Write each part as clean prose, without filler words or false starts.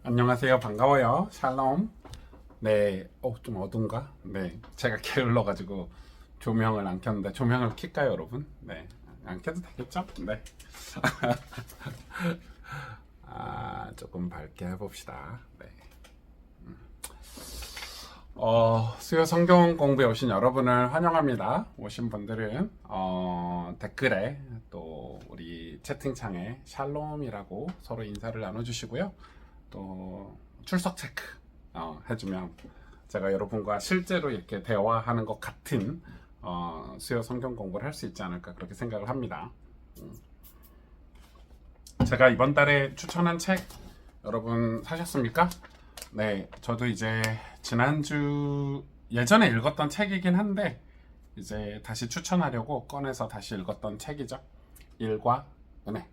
안녕하세요. 반가워요. 샬롬. 네, 좀 어두운가? 네, 제가 게을러가지고 조명을 안 켰는데 조명을 켤까요, 여러분? 네, 안 켜도 되겠죠? 네. 조금 밝게 해봅시다. 네. 수요 성경 공부에 오신 여러분을 환영합니다. 오신 분들은 댓글에 또 우리 채팅창에 샬롬이라고 서로 인사를 나눠주시고요. 또 출석 체크 해주면 제가 여러분과 실제로 이렇게 대화하는 것 같은 수요 성경 공부를 할 수 있지 않을까 그렇게 생각을 합니다. 제가 이번 달에 추천한 책 여러분 사셨습니까? 네, 저도 이제 지난주 예전에 읽었던 책이긴 한데 이제 다시 추천하려고 꺼내서 다시 읽었던 책이죠. 일과 은혜.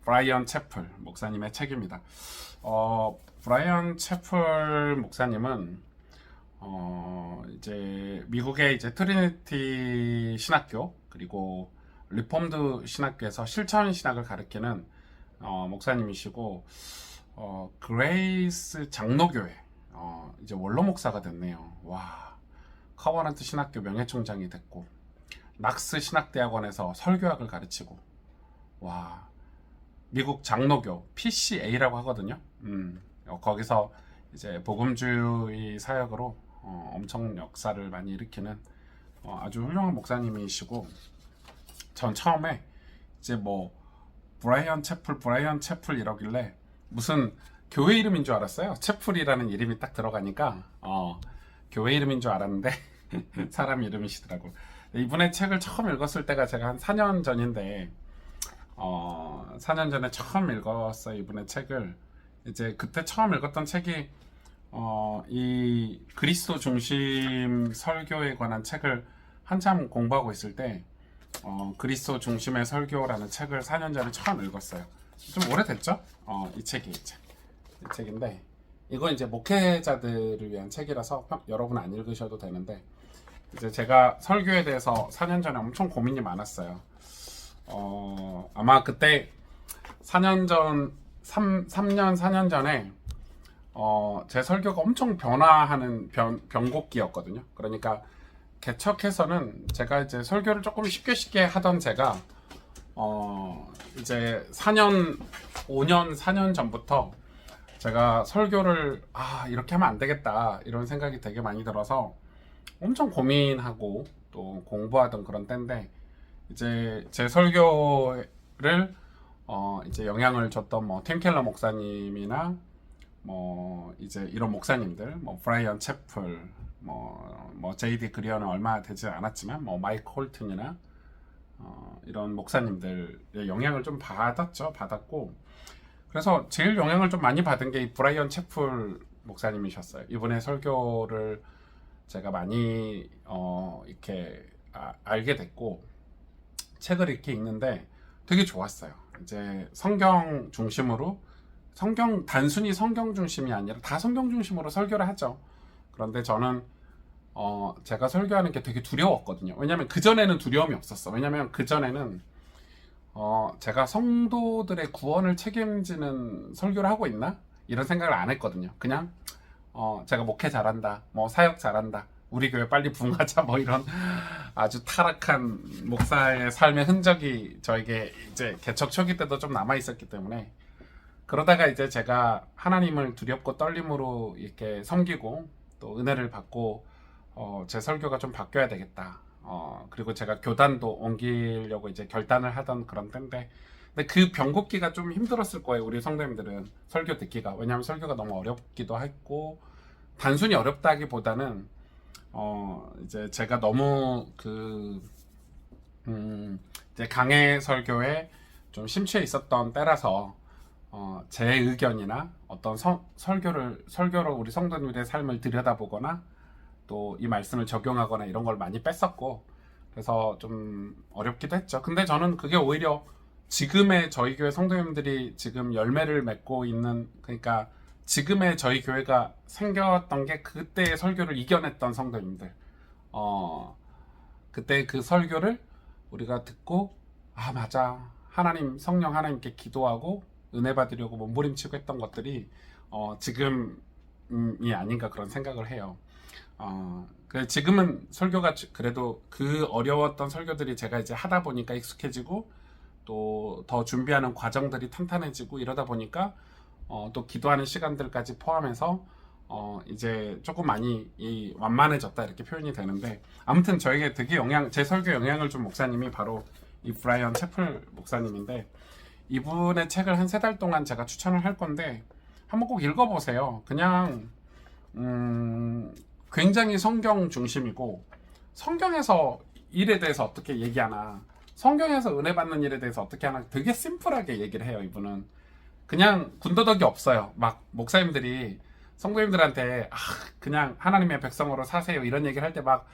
브라이언 채플 목사님의 책입니다. 브라이언 채플 목사님은 이제 미국의 이제 트리니티 신학교 그리고 리폼드 신학교에서 실천 신학을 가르치는 목사님이시고 그레이스 장로교회 이제 원로 목사가 됐네요. 와, 커버넌트 신학교 명예총장이 됐고 낙스 신학대학원에서 설교학을 가르치고 와, 미국 장로교 PCA라고 하거든요. 거기서 이제 복음주의 사역으로 엄청 역사를 많이 일으키는 아주 훌륭한 목사님이시고 전 처음에 이제 뭐 브라이언 채플 이러길래 무슨 교회 이름인 줄 알았어요. 채플이라는 이름이 딱 들어가니까 교회 이름인 줄 알았는데 사람 이름이시더라고. 이분의 책을 처음 읽었을 때가 제가 한 4년 전인데 4년 전에 처음 읽었어요. 이분의 책을 이제 그때 처음 읽었던 책이 이 그리스도 중심 설교에 관한 책을 한참 공부하고 있을 때 그리스도 중심의 설교라는 책을 4년 전에 처음 읽었어요. 좀 오래됐죠? 이 책인데 이건 이제 목회자들을 위한 책이라서 여러분 안 읽으셔도 되는데 이제 제가 설교에 대해서 4년 전에 엄청 고민이 많았어요. 아마 그때 4년 전 3년 4년 전에 제 설교가 엄청 변화하는 변곡기였거든요. 그러니까 개척해서는 제가 이제 설교를 조금 쉽게 하던 제가 이제 5년 4년 전부터 제가 설교를 이렇게 하면 안 되겠다 이런 생각이 되게 많이 들어서 엄청 고민하고 또 공부하던 그런 때인데 이제 제 설교를 이제 영향을 줬던 뭐 팀 켈러 목사님이나 뭐 이제 이런 목사님들 뭐 브라이언 채플 뭐 제이디 그리어는 얼마 되지 않았지만 뭐 마이크 홀튼이나 이런 목사님들의 영향을 좀 받았고 그래서 제일 영향을 좀 많이 받은 게 이 브라이언 채플 목사님이셨어요. 이분의 설교를 제가 많이 이렇게 알게 됐고 책을 이렇게 읽는데 되게 좋았어요. 이제 성경 중심으로 단순히 성경 중심이 아니라 다 성경 중심으로 설교를 하죠. 그런데 저는 제가 설교하는 게 되게 두려웠거든요. 왜냐면 그전에는 두려움이 없었어. 왜냐면 그전에는 제가 성도들의 구원을 책임지는 설교를 하고 있나? 이런 생각을 안 했거든요. 그냥 제가 목회 잘한다, 뭐 사역 잘한다, 우리 교회 빨리 부흥하자, 뭐 이런 아주 타락한 목사의 삶의 흔적이 저에게 이제 개척 초기 때도 좀 남아 있었기 때문에 그러다가 이제 제가 하나님을 두렵고 떨림으로 이렇게 섬기고 또 은혜를 받고 제 설교가 좀 바뀌어야 되겠다. 그리고 제가 교단도 옮기려고 이제 결단을 하던 그런 때인데 근데 그 변곡기가 좀 힘들었을 거예요. 우리 성도님들은 설교 듣기가. 왜냐하면 설교가 너무 어렵기도 했고 단순히 어렵다기보다는 이제 제가 너무 이제 강해 설교에 좀 심취해 있었던 때라서 제 의견이나 어떤 설교로 우리 성도님들의 삶을 들여다보거나 또 이 말씀을 적용하거나 이런 걸 많이 뺐었고 그래서 좀 어렵기도 했죠. 근데 저는 그게 오히려 지금의 저희 교회 성도님들이 지금 열매를 맺고 있는 그러니까 지금의 저희 교회가 생겼던 게 그때의 설교를 이겨냈던 성도님들 그때 그 설교를 우리가 듣고 맞아 하나님 성령 하나님께 기도하고 은혜 받으려고 몸부림치고 했던 것들이 지금이 아닌가 그런 생각을 해요. 지금은 설교가 그래도 그 어려웠던 설교들이 제가 이제 하다 보니까 익숙해지고 또 더 준비하는 과정들이 탄탄해지고 이러다 보니까 또 기도하는 시간들까지 포함해서 이제 조금 많이 완만해졌다 이렇게 표현이 되는데, 아무튼 저에게 되게 제 설교 영향을 준 목사님이 바로 이 브라이언 채플 목사님인데, 이분의 책을 한 3달 동안 제가 추천을 할 건데 한번 꼭 읽어보세요. 그냥 굉장히 성경 중심이고, 성경에서 일에 대해서 어떻게 얘기하나, 성경에서 은혜 받는 일에 대해서 어떻게 하나 되게 심플하게 얘기를 해요. 이분은 그냥 군더더기 없어요. 막 목사님들이 성도님들한테 그냥 하나님의 백성으로 사세요 이런 얘기를 할 때 막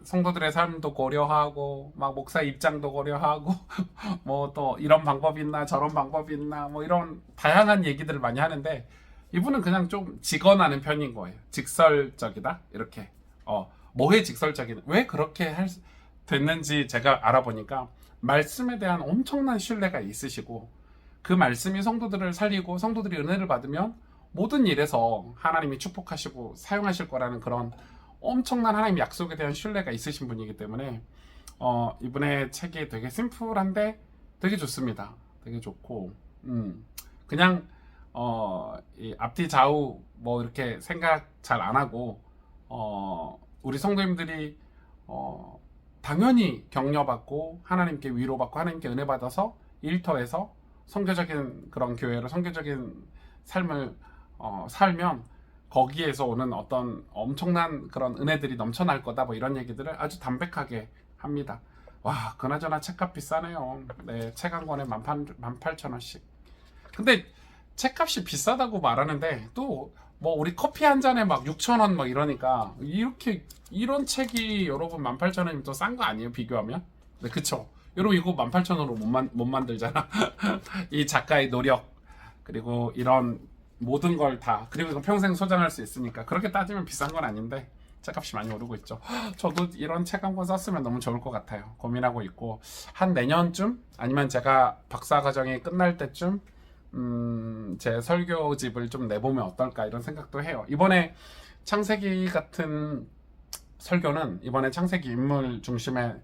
성도들의 삶도 고려하고 막 목사 입장도 고려하고 뭐 또 이런 방법이 있나 저런 방법이 있나 뭐 이런 다양한 얘기들을 많이 하는데, 이분은 그냥 좀 직언하는 편인 거예요. 직설적이다 이렇게. 뭐에 직설적이다, 왜 그렇게 됐는지 제가 알아보니까 말씀에 대한 엄청난 신뢰가 있으시고, 그 말씀이 성도들을 살리고 성도들이 은혜를 받으면 모든 일에서 하나님이 축복하시고 사용하실 거라는 그런 엄청난 하나님 약속에 대한 신뢰가 있으신 분이기 때문에 이분의 책이 되게 심플한데 되게 좋습니다. 되게 좋고 그냥 이 앞뒤 좌우 뭐 이렇게 생각 잘 안 하고 우리 성도님들이 당연히 격려받고 하나님께 위로받고 하나님께 은혜 받아서 일터에서 선교적인 그런 교회로 선교적인 삶을 살면 거기에서 오는 어떤 엄청난 그런 은혜들이 넘쳐날 거다, 뭐 이런 얘기들을 아주 담백하게 합니다. 와, 그나저나 책값 비싸네요. 네, 책 한 권에 18,000원씩. 근데 책값이 비싸다고 말하는데 또 뭐 우리 커피 한 잔에 막 6,000원 막 이러니까 이런 책이 여러분 18,000원이면 또 싼 거 아니에요, 비교하면? 네, 그쵸? 여러분 이거 18,000원으로 못 만들잖아. 이 작가의 노력 그리고 이런 모든 걸 다, 그리고 이거 평생 소장할 수 있으니까 그렇게 따지면 비싼 건 아닌데 책값이 많이 오르고 있죠. 저도 이런 책 한 권 썼으면 너무 좋을 것 같아요. 고민하고 있고, 한 내년쯤 아니면 제가 박사과정이 끝날 때쯤 제 설교집을 좀 내보면 어떨까 이런 생각도 해요. 이번에 창세기 같은 설교는, 이번에 창세기 인물 중심의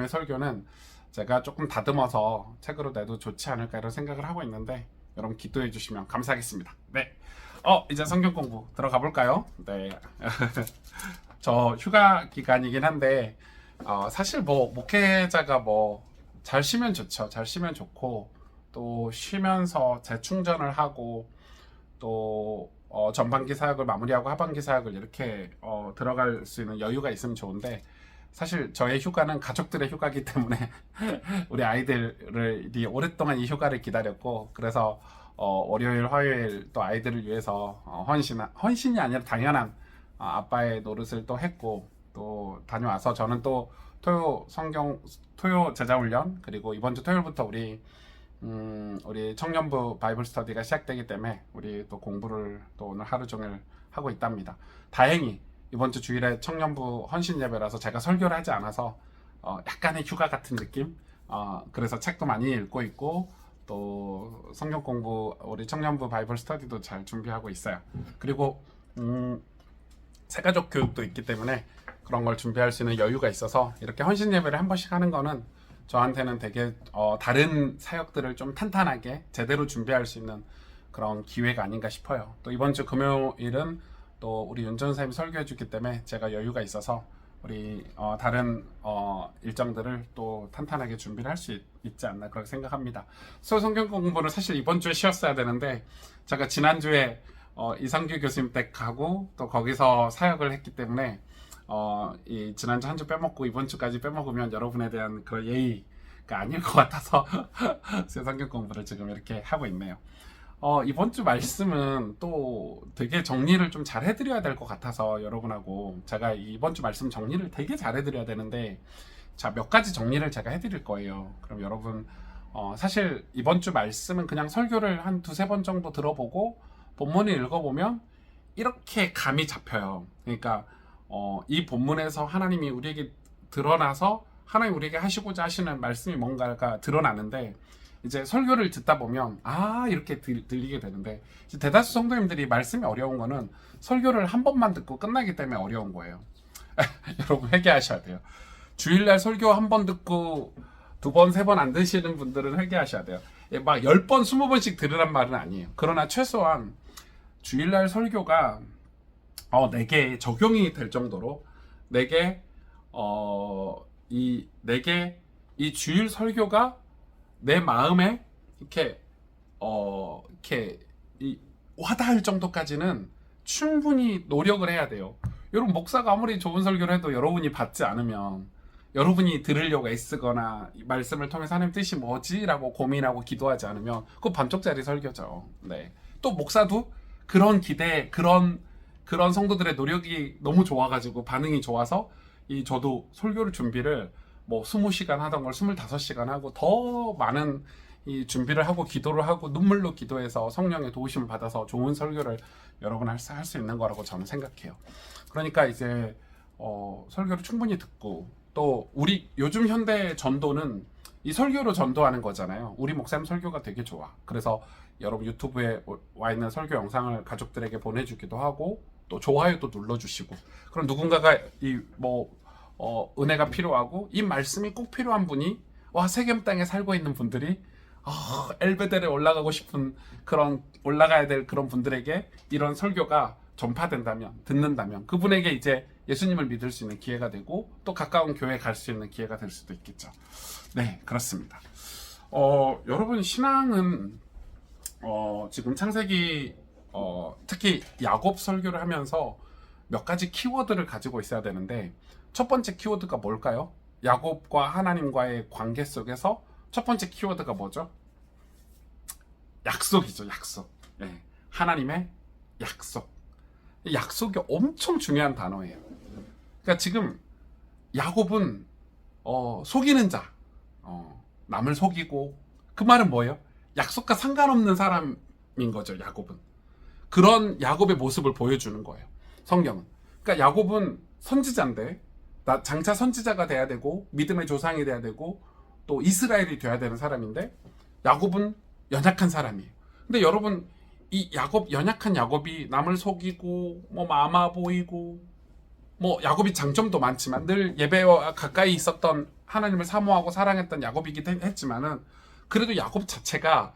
설교는 제가 조금 다듬어서 책으로 내도 좋지 않을까 이런 생각을 하고 있는데, 여러분 기도해 주시면 감사하겠습니다. 네. 이제 성경 공부 들어가 볼까요? 네. 저 휴가 기간이긴 한데 사실 뭐 목회자가 뭐 잘 쉬면 좋죠. 잘 쉬면 좋고, 또 쉬면서 재충전을 하고 또 전반기 사역을 마무리하고 하반기 사역을 이렇게 들어갈 수 있는 여유가 있으면 좋은데, 사실 저의 휴가는 가족들의 휴가이기 때문에 우리 아이들이 오랫동안 이 휴가를 기다렸고, 그래서 월요일 화요일 또 아이들을 위해서 헌신이 아니라 당연한 아빠의 노릇을 또 했고, 또 다녀와서 저는 또 토요 제자훈련, 그리고 이번 주 토요일부터 우리 청년부 바이블 스터디가 시작되기 때문에 우리 또 공부를 또 오늘 하루 종일 하고 있답니다. 다행히 이번 주 주일에 청년부 헌신 예배라서 제가 설교를 하지 않아서 약간의 휴가 같은 느낌. 그래서 책도 많이 읽고 있고, 또 성경 공부, 우리 청년부 바이블 스터디도 잘 준비하고 있어요. 그리고 새가족 교육도 있기 때문에 그런 걸 준비할 수 있는 여유가 있어서 이렇게 헌신 예배를 한 번씩 하는 거는 저한테는 되게 다른 사역들을 좀 탄탄하게 제대로 준비할 수 있는 그런 기회가 아닌가 싶어요. 또 이번 주 금요일은 또 우리 윤 전사님이 설교해 주기 때문에 제가 여유가 있어서 우리 다른 일정들을 또 탄탄하게 준비를 할 수 있지 않나 그렇게 생각합니다. 성경 공부를 사실 이번 주에 쉬었어야 되는데, 제가 지난주에 이상규 교수님 댁 가고 또 거기서 사역을 했기 때문에 이 지난주 한 주 빼먹고 이번 주까지 빼먹으면 여러분에 대한 그런 예의가 아닐 것 같아서 성경 공부를 지금 이렇게 하고 있네요. 이번 주 말씀은 또 되게 정리를 좀 잘 해드려야 될 것 같아서, 여러분하고 제가 이번 주 말씀 정리를 되게 잘 해드려야 되는데, 자, 몇 가지 정리를 제가 해드릴 거예요. 그럼 여러분 사실 이번 주 말씀은 그냥 설교를 한 2-3번 정도 들어보고 본문을 읽어보면 이렇게 감이 잡혀요. 그러니까 이 본문에서 하나님이 우리에게 드러나서 하나님 우리에게 하시고자 하시는 말씀이 뭔가가 드러나는데, 이제 설교를 듣다 보면 이렇게 들리게 되는데, 이제 대다수 성도님들이 말씀이 어려운 거는 설교를 한 번만 듣고 끝나기 때문에 어려운 거예요. 여러분 회개하셔야 돼요. 주일날 설교 한 번 듣고 두 번, 세 번 안 드시는 분들은 회개하셔야 돼요. 막 10번, 20번씩 들으란 말은 아니에요. 그러나 최소한 주일날 설교가 내게 적용이 될 정도로 내게 이 주일 설교가 내 마음에 이렇게 와닿을 정도까지는 충분히 노력을 해야 돼요. 여러분, 목사가 아무리 좋은 설교를 해도 여러분이 받지 않으면, 여러분이 들으려고 애쓰거나 말씀을 통해서 하나님 뜻이 뭐지? 라고 고민하고 기도하지 않으면 그거 반쪽짜리 설교죠. 네. 또 목사도 그런 기대, 그런 성도들의 노력이 너무 좋아가지고 반응이 좋아서 저도 설교를 준비를 뭐 20시간 하던 걸 25시간 하고 더 많은 이 준비를 하고 기도를 하고 눈물로 기도해서 성령의 도우심을 받아서 좋은 설교를 여러분 할 수 있는 거라고 저는 생각해요. 그러니까 이제 설교를 충분히 듣고, 또 우리 요즘 현대 전도는 이 설교로 전도하는 거잖아요. 우리 목사님 설교가 되게 좋아. 그래서 여러분 유튜브에 와 있는 설교 영상을 가족들에게 보내주기도 하고, 또 좋아요도 눌러주시고, 그럼 누군가가 은혜가 필요하고 이 말씀이 꼭 필요한 분이 세겜 땅에 살고 있는 분들이 엘베델에 올라가고 싶은 올라가야 될 그런 분들에게 이런 설교가 전파된다면, 듣는다면 그분에게 이제 예수님을 믿을 수 있는 기회가 되고, 또 가까운 교회에 갈 수 있는 기회가 될 수도 있겠죠. 네, 그렇습니다. 여러분, 신앙은 지금 창세기 특히 야곱 설교를 하면서 몇 가지 키워드를 가지고 있어야 되는데, 첫 번째 키워드가 뭘까요? 야곱과 하나님과의 관계 속에서 첫 번째 키워드가 뭐죠? 약속이죠. 약속. 네. 하나님의 약속. 약속이 엄청 중요한 단어예요. 그러니까 지금 야곱은 속이는 자, 남을 속이고, 그 말은 뭐예요? 약속과 상관없는 사람인 거죠. 야곱은 그런 야곱의 모습을 보여주는 거예요, 성경은. 그러니까 야곱은 선지자인데, 장차 선지자가 돼야 되고 믿음의 조상이 돼야 되고 또 이스라엘이 돼야 되는 사람인데, 야곱은 연약한 사람이에요. 근데 여러분, 이 연약한 야곱이 남을 속이고 마마 보이고, 야곱이 장점도 많지만 늘 예배와 가까이 있었던, 하나님을 사모하고 사랑했던 야곱이기도 했지만은, 그래도 야곱 자체가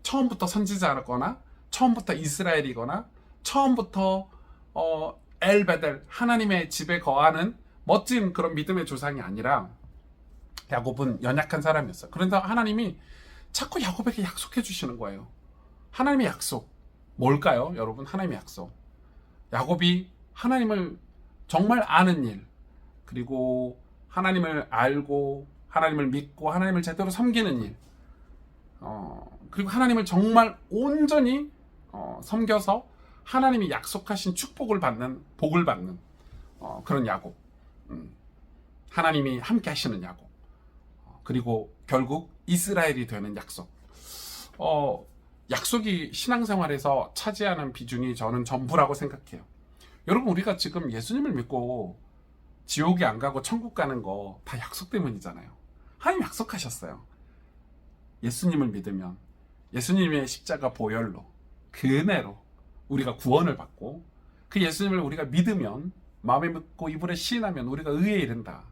처음부터 선지자거나 처음부터 이스라엘이거나 처음부터 엘베델, 하나님의 집에 거하는 멋진 그런 믿음의 조상이 아니라 야곱은 연약한 사람이었어요. 그런데 하나님이 자꾸 야곱에게 약속해 주시는 거예요. 하나님의 약속 뭘까요, 여러분? 하나님의 약속, 야곱이 하나님을 정말 아는 일, 그리고 하나님을 알고 하나님을 믿고 하나님을 제대로 섬기는 일, 그리고 하나님을 정말 온전히 섬겨서 하나님이 약속하신 축복을 받는, 복을 받는 그런 야곱, 하나님이 함께 하시는 야곱, 그리고 결국 이스라엘이 되는 약속. 약속이 신앙생활에서 차지하는 비중이 저는 전부라고 생각해요. 여러분, 우리가 지금 예수님을 믿고 지옥에 안 가고 천국 가는 거 다 약속 때문이잖아요. 하나님 약속하셨어요. 예수님을 믿으면 예수님의 십자가 보혈로, 그 은혜로 우리가 구원을 받고, 그 예수님을 우리가 믿으면, 마음에 믿고 입으로 시인하면 우리가 의에 이른다.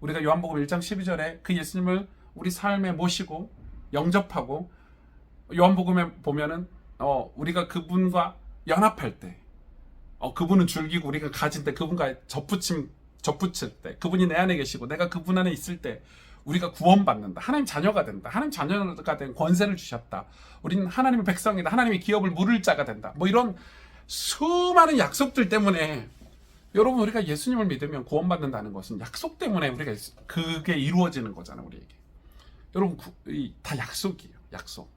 우리가 요한복음 1장 12절에 그 예수님을 우리 삶에 모시고 영접하고, 요한복음에 보면은 우리가 그분과 연합할 때, 그분은 줄기고 우리가 가진 때, 그분과 접붙일 때, 그분이 내 안에 계시고 내가 그분 안에 있을 때 우리가 구원받는다. 하나님 자녀가 된다. 하나님 자녀가 된 권세를 주셨다. 우리는 하나님의 백성이다. 하나님의 기업을 물을 자가 된다. 이런 수많은 약속들 때문에, 여러분, 우리가 예수님을 믿으면 구원받는다는 것은 약속 때문에 우리가 그게 이루어지는 거잖아요, 우리에게. 여러분, 다 약속이에요. 약속.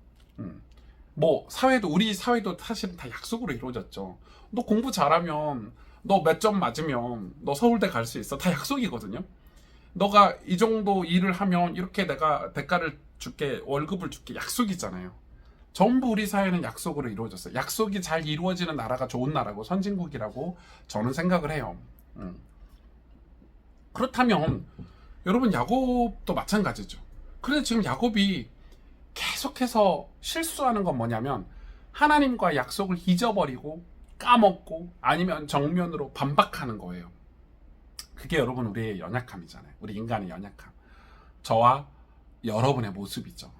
사회도, 우리 사회도 사실은 다 약속으로 이루어졌죠. 너 공부 잘하면, 너 몇 점 맞으면 너 서울대 갈 수 있어. 다 약속이거든요. 너가 이 정도 일을 하면 이렇게 내가 대가를 줄게, 월급을 줄게. 약속이잖아요. 전부 우리 사회는 약속으로 이루어졌어요. 약속이 잘 이루어지는 나라가 좋은 나라고, 선진국이라고 저는 생각을 해요. 그렇다면 여러분, 야곱도 마찬가지죠. 그런데 지금 야곱이 계속해서 실수하는 건 뭐냐면 하나님과 약속을 잊어버리고 까먹고 아니면 정면으로 반박하는 거예요. 그게 여러분 우리의 연약함이잖아요. 우리 인간의 연약함. 저와 여러분의 모습이죠.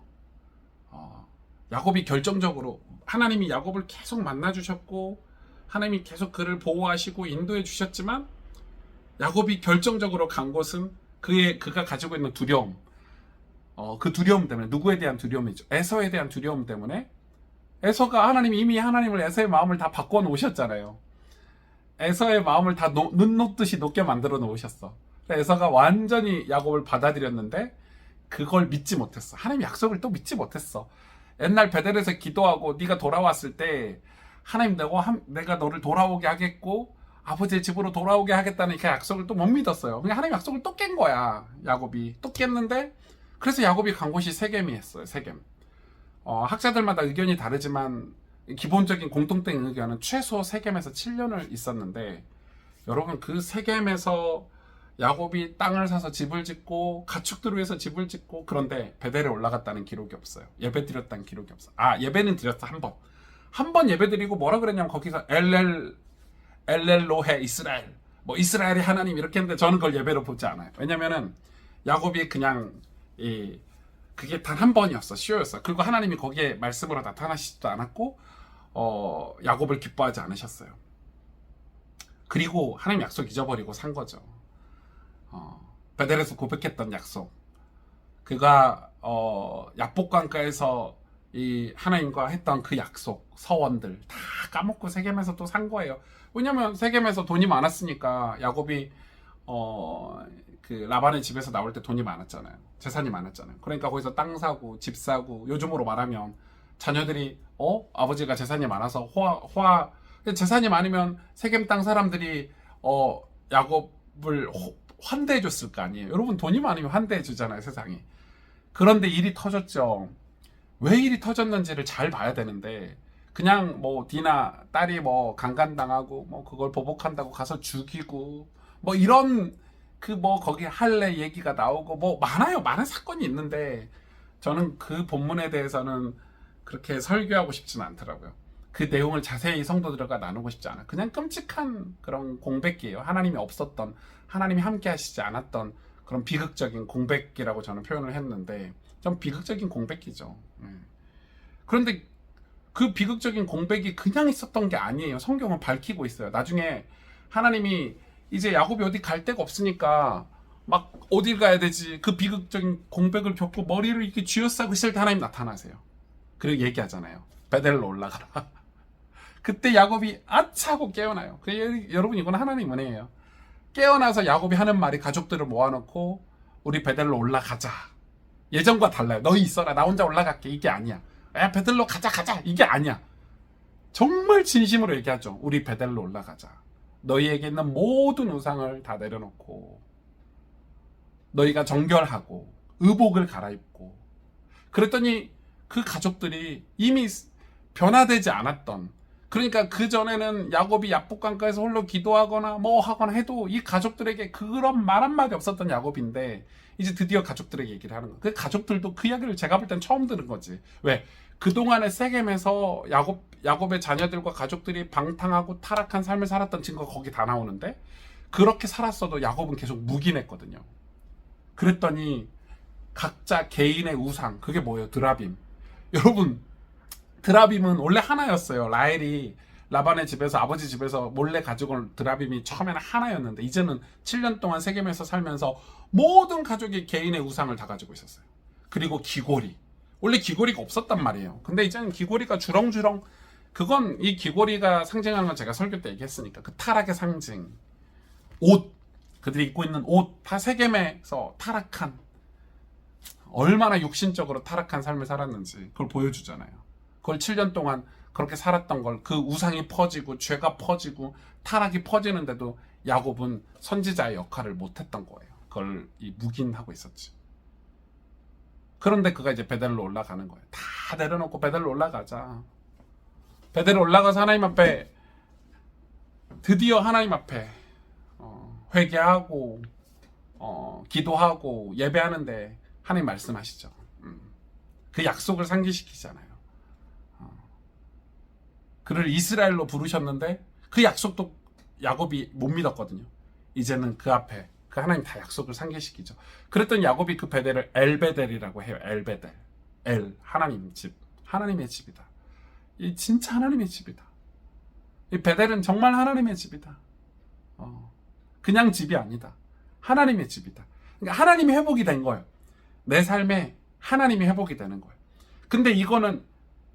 야곱이 결정적으로 하나님이 야곱을 계속 만나주셨고 하나님이 계속 그를 보호하시고 인도해 주셨지만 야곱이 결정적으로 간 곳은 그가 가지고 있는 두려움, 그 두려움 때문에, 누구에 대한 두려움이죠? 에서에 대한 두려움 때문에. 에서가 하나님이 이미 하나님을 에서의 마음을 다 바꿔 놓으셨잖아요. 에서의 마음을 다 눈 녹듯이 녹게 만들어 놓으셨어. 에서가 완전히 야곱을 받아들였는데 그걸 믿지 못했어. 하나님 약속을 또 믿지 못했어. 옛날 베델에서 기도하고 네가 돌아왔을 때 하나님 내가 너를 돌아오게 하겠고 아버지의 집으로 돌아오게 하겠다는 그 약속을 또 못 믿었어요. 그냥 하나님 약속을 또 깬 거야. 야곱이 또 깼는데, 그래서 야곱이 간 곳이 세겜이었어요. 세겜. 학자들마다 의견이 다르지만 기본적인 공통된 의견은 최소 세겜에서 7년을 있었는데, 여러분 그 세겜에서 야곱이 땅을 사서 집을 짓고 가축들을 위해서 집을 짓고, 그런데 베델에 올라갔다는 기록이 없어요. 예배 드렸다는 기록이 없어. 예배는 드렸어. 한 번 예배 드리고 뭐라 그랬냐면 거기서 엘렐로헤 이스라엘, 뭐 이스라엘의 하나님 이렇게 했는데 저는 그걸 예배로 보지 않아요. 왜냐면은 야곱이 그냥 그게 단 한 번이었어. 쇼였어. 그리고 하나님이 거기에 말씀으로 나타나시지도 않았고 야곱을 기뻐하지 않으셨어요. 그리고 하나님 약속 잊어버리고 산 거죠. 베델에서 고백했던 약속, 그가 야복강가에서 이 하나님과 했던 그 약속, 서원들 다 까먹고 세겜에서 또 산 거예요. 왜냐면 세겜에서 돈이 많았으니까. 야곱이 그 라반의 집에서 나올 때 돈이 많았잖아요. 재산이 많았잖아요. 그러니까 거기서 땅 사고 집 사고, 요즘으로 말하면 자녀들이 아버지가 재산이 많아서 재산이 많으면 세겜 땅 사람들이 야곱을 환대해 줬을 거 아니에요. 여러분 돈이 많으면 환대해 주잖아요, 세상이. 그런데 일이 터졌죠. 왜 일이 터졌는지를 잘 봐야 되는데, 그냥 뭐 디나 딸이 뭐 강간당하고 뭐 그걸 보복한다고 가서 죽이고 뭐 이런 거기 할례 얘기가 나오고 뭐 많은 사건이 있는데, 저는 그 본문에 대해서는 그렇게 설교하고 싶지는 않더라고요. 그 내용을 자세히 성도들과 나누고 싶지 않아. 그냥 끔찍한 그런 공백이에요. 하나님이 없었던, 하나님이 함께 하시지 않았던 그런 비극적인 공백이라고 저는 표현을 했는데, 좀 비극적인 공백이죠. 그런데 그 비극적인 공백이 그냥 있었던 게 아니에요. 성경은 밝히고 있어요. 나중에 하나님이 이제 야곱이 어디 갈 데가 없으니까 막 어딜 가야 되지, 그 비극적인 공백을 겪고 머리를 이렇게 쥐어싸고 있을 때 하나님 나타나세요. 그리고 얘기하잖아요. 베델로 올라가라. 그때 야곱이 아차고 깨어나요. 여러분 이건 하나님 은혜예요. 깨어나서 야곱이 하는 말이, 가족들을 모아놓고 우리 베델로 올라가자. 예전과 달라요. 너희 있어라, 나 혼자 올라갈게. 이게 아니야. 야 베델로 가자. 이게 아니야. 정말 진심으로 얘기하죠. 우리 베델로 올라가자. 너희에게 있는 모든 우상을 다 내려놓고 너희가 정결하고 의복을 갈아입고. 그랬더니 그 가족들이 이미 변화되지 않았던, 그러니까 그 전에는 야곱이 야복강가에서 홀로 기도하거나 뭐 하거나 해도 이 가족들에게 그런 말 한마디 없었던 야곱인데, 이제 드디어 가족들에게 얘기를 하는 거예요. 그 가족들도 그 이야기를 제가 볼 땐 처음 들은 거지. 왜? 그동안에 세겜에서 야곱의 자녀들과 가족들이 방탕하고 타락한 삶을 살았던 증거가 거기 다 나오는데, 그렇게 살았어도 야곱은 계속 묵인했거든요. 그랬더니 각자 개인의 우상, 그게 뭐예요? 드라빔. 여러분, 드라빔은 원래 하나였어요. 라헬이 라반의 집에서, 아버지 집에서 몰래 가지고 온 드라빔이 처음에는 하나였는데, 이제는 7년 동안 세겜에서 살면서 모든 가족이 개인의 우상을 다 가지고 있었어요. 그리고 귀고리. 원래 귀고리가 없었단 말이에요. 근데 이제는 귀고리가 주렁주렁, 그건 이 귀고리가 상징하는 건 제가 설교 때 얘기했으니까, 그 타락의 상징. 옷, 그들이 입고 있는 옷, 다 세겜에서 타락한, 얼마나 육신적으로 타락한 삶을 살았는지 그걸 보여주잖아요. 그걸 7년 동안 그렇게 살았던 걸, 그 우상이 퍼지고 죄가 퍼지고 타락이 퍼지는데도 야곱은 선지자의 역할을 못했던 거예요. 그걸 묵인하고 있었지. 그런데 그가 이제 베델로 올라가는 거예요. 다 내려놓고 베델로 올라가자. 베델로 올라가서 하나님 앞에, 드디어 하나님 앞에 회개하고 기도하고 예배하는데 하나님 말씀하시죠. 그 약속을 상기시키잖아요. 그를 이스라엘로 부르셨는데 그 약속도 야곱이 못 믿었거든요. 이제는 그 앞에 그 하나님 다 약속을 상기시키죠. 그랬더니 야곱이 그 베델을 엘베델이라고 해요. 엘베델. 엘 하나님 집. 하나님의 집이다. 이 진짜 하나님의 집이다. 이 베델은 정말 하나님의 집이다. 그냥 집이 아니다. 하나님의 집이다. 그러니까 하나님이 회복이 된 거예요. 내 삶에 하나님이 회복이 되는 거예요. 근데 이거는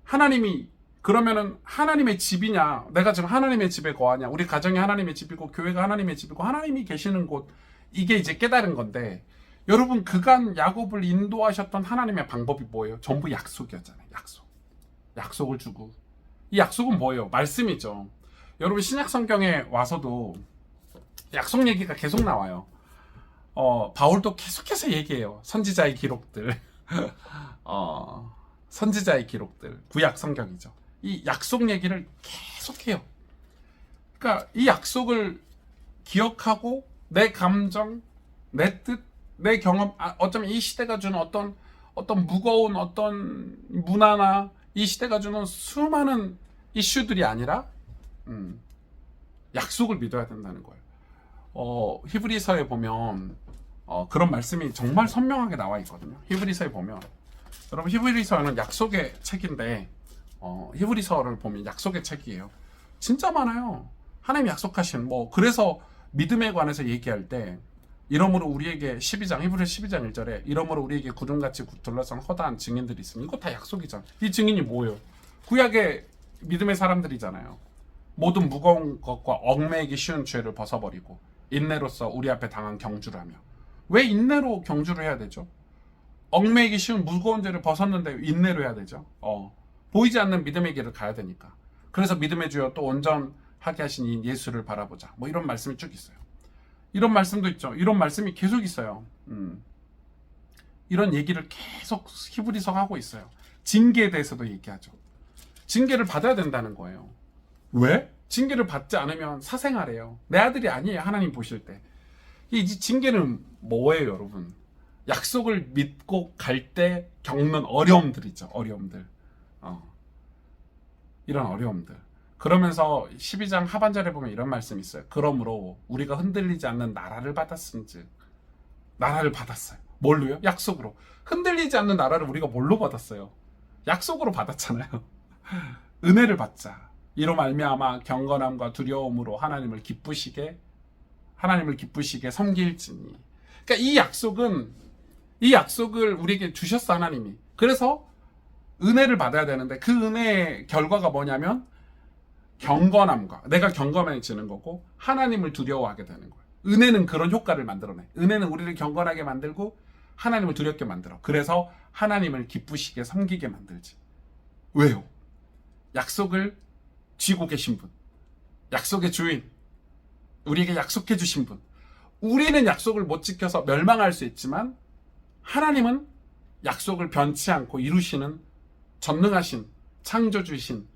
하나님이 그러면은 하나님의 집이냐, 내가 지금 하나님의 집에 거하냐, 우리 가정이 하나님의 집이고 교회가 하나님의 집이고 하나님이 계시는 곳, 이게 이제 깨달은 건데, 여러분 그간 야곱을 인도하셨던 하나님의 방법이 뭐예요? 전부 약속이었잖아요. 약속을 주고, 이 약속은 뭐예요? 말씀이죠. 여러분 신약 성경에 와서도 약속 얘기가 계속 나와요. 바울도 계속해서 얘기해요. 선지자의 기록들. 선지자의 기록들. 구약 성경이죠. 이 약속 얘기를 계속해요. 그러니까 이 약속을 기억하고 내 감정, 내 뜻, 내 경험, 어쩌면 이 시대가 주는 어떤 무거운 어떤 문화나 이 시대가 주는 수많은 이슈들이 아니라 약속을 믿어야 된다는 거예요. 히브리서에 보면 그런 말씀이 정말 선명하게 나와 있거든요. 히브리서에 보면, 여러분 히브리서는 약속의 책인데 히브리서를 보면 약속의 책이에요. 진짜 많아요. 하나님 약속하신 그래서 믿음에 관해서 얘기할 때 이러므로 우리에게 12장 히브리 12장 1절에 이러므로 우리에게 구름같이 둘러싼 허다한 증인들이 있으면 이거 다 약속이잖아. 이 증인이 뭐예요? 구약의 믿음의 사람들이잖아요. 모든 무거운 것과 얽매이기 쉬운 죄를 벗어버리고 인내로서 우리 앞에 당한 경주를 하며. 왜 인내로 경주를 해야 되죠? 얽매이기 쉬운 무거운 죄를 벗었는데 인내로 해야 되죠. 보이지 않는 믿음의 길을 가야 되니까. 그래서 믿음의 주여 또 온전하게 하신 이 예수를 바라보자. 이런 말씀이 쭉 있어요. 이런 말씀도 있죠. 이런 말씀이 계속 있어요. 이런 얘기를 계속 히브리서가 하고 있어요. 징계에 대해서도 얘기하죠. 징계를 받아야 된다는 거예요. 왜? 징계를 받지 않으면 사생아래요. 내 아들이 아니에요. 하나님 보실 때. 이 징계는 뭐예요, 여러분? 약속을 믿고 갈 때 겪는 어려움들이죠. 어려움들. 이런 어려움들. 그러면서 12장 하반절에 보면 이런 말씀이 있어요. 그러므로 우리가 흔들리지 않는 나라를 받았은즉. 나라를 받았어요. 뭘로요? 약속으로. 흔들리지 않는 나라를 우리가 뭘로 받았어요? 약속으로 받았잖아요. 은혜를 받자. 이로 말미암아 경건함과 두려움으로 하나님을 기쁘시게 섬길지니. 그러니까 이 약속을 우리에게 주셨어, 하나님이. 그래서 은혜를 받아야 되는데 그 은혜의 결과가 뭐냐면 경건함과, 내가 경건해지는 거고 하나님을 두려워하게 되는 거예요. 은혜는 그런 효과를 만들어내. 은혜는 우리를 경건하게 만들고 하나님을 두렵게 만들어. 그래서 하나님을 기쁘시게 섬기게 만들지. 왜요? 약속을 쥐고 계신 분, 약속의 주인, 우리에게 약속해 주신 분. 우리는 약속을 못 지켜서 멸망할 수 있지만 하나님은 약속을 변치 않고 이루시는 전능하신 창조주이신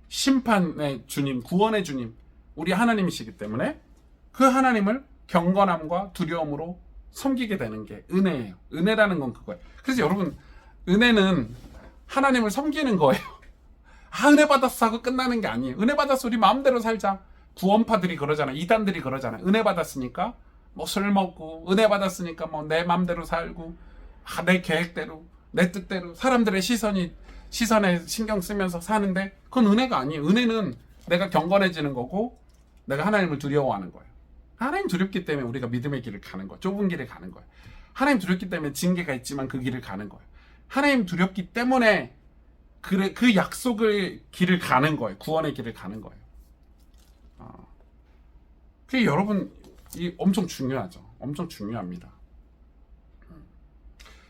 심판의 주님, 구원의 주님, 우리 하나님이시기 때문에 그 하나님을 경건함과 두려움으로 섬기게 되는 게 은혜예요. 은혜라는 건 그거예요. 그래서 여러분, 은혜는 하나님을 섬기는 거예요. 은혜 받았어 하고 끝나는 게 아니에요. 은혜 받았어, 우리 마음대로 살자. 구원파들이 그러잖아요. 이단들이 그러잖아요. 은혜 받았으니까 술 먹고, 은혜 받았으니까 내 마음대로 살고, 내 계획대로, 내 뜻대로, 사람들의 시선에 신경 쓰면서 사는데 그건 은혜가 아니에요. 은혜는 내가 경건해지는 거고 내가 하나님을 두려워하는 거예요. 하나님 두렵기 때문에 우리가 믿음의 길을 가는 거예요. 좁은 길을 가는 거예요. 하나님 두렵기 때문에 징계가 있지만 그 길을 가는 거예요. 하나님 두렵기 때문에 그 약속의 길을 가는 거예요. 구원의 길을 가는 거예요. 그게 여러분 엄청 중요하죠. 엄청 중요합니다.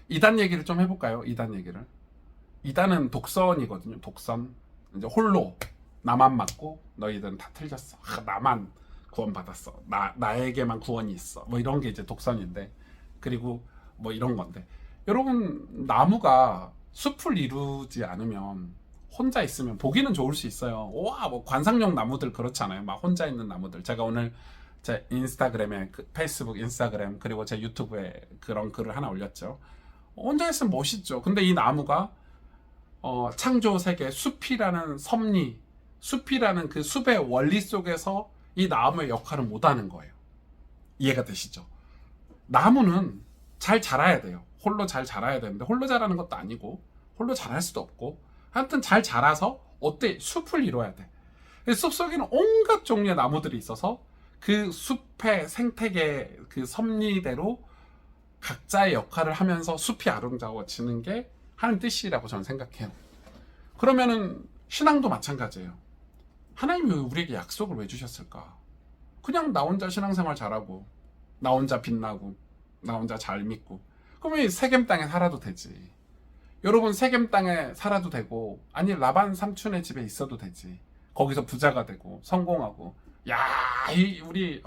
이단 얘기를 좀 해볼까요? 이단 얘기를. 이단은 독선이거든요. 독선. 이제 홀로 나만 맞고 너희들은 다 틀렸어. 나만 구원받았어. 나에게만 구원이 있어. 이런 게 이제 독선인데, 그리고 이런 건데, 여러분 나무가 숲을 이루지 않으면 혼자 있으면 보기는 좋을 수 있어요. 와, 관상용 나무들 그렇잖아요. 막 혼자 있는 나무들. 제가 오늘 제 인스타그램에, 페이스북, 인스타그램, 그리고 제 유튜브에 그런 글을 하나 올렸죠. 혼자 있으면 멋있죠. 근데 이 나무가 창조 세계 숲이라는 섭리, 숲이라는 그 숲의 원리 속에서 이 나무의 역할을 못하는 거예요. 이해가 되시죠? 나무는 잘 자라야 돼요. 홀로 잘 자라야 되는데 홀로 자라는 것도 아니고 홀로 자랄 수도 없고, 하여튼 잘 자라서 어때? 숲을 이뤄야 돼. 숲 속에는 온갖 종류의 나무들이 있어서 그 숲의 생태계 그 섭리대로 각자의 역할을 하면서 숲이 아름다워지는 게 하는 뜻이라고 저는 생각해요. 그러면은 신앙도 마찬가지예요. 하나님이 우리에게 약속을 왜 주셨을까? 그냥 나 혼자 신앙생활 잘하고 나 혼자 빛나고 나 혼자 잘 믿고 그러면 세겜 땅에 살아도 되지. 여러분 세겜 땅에 살아도 되고, 아니 라반 삼촌의 집에 있어도 되지. 거기서 부자가 되고 성공하고, 야, 우리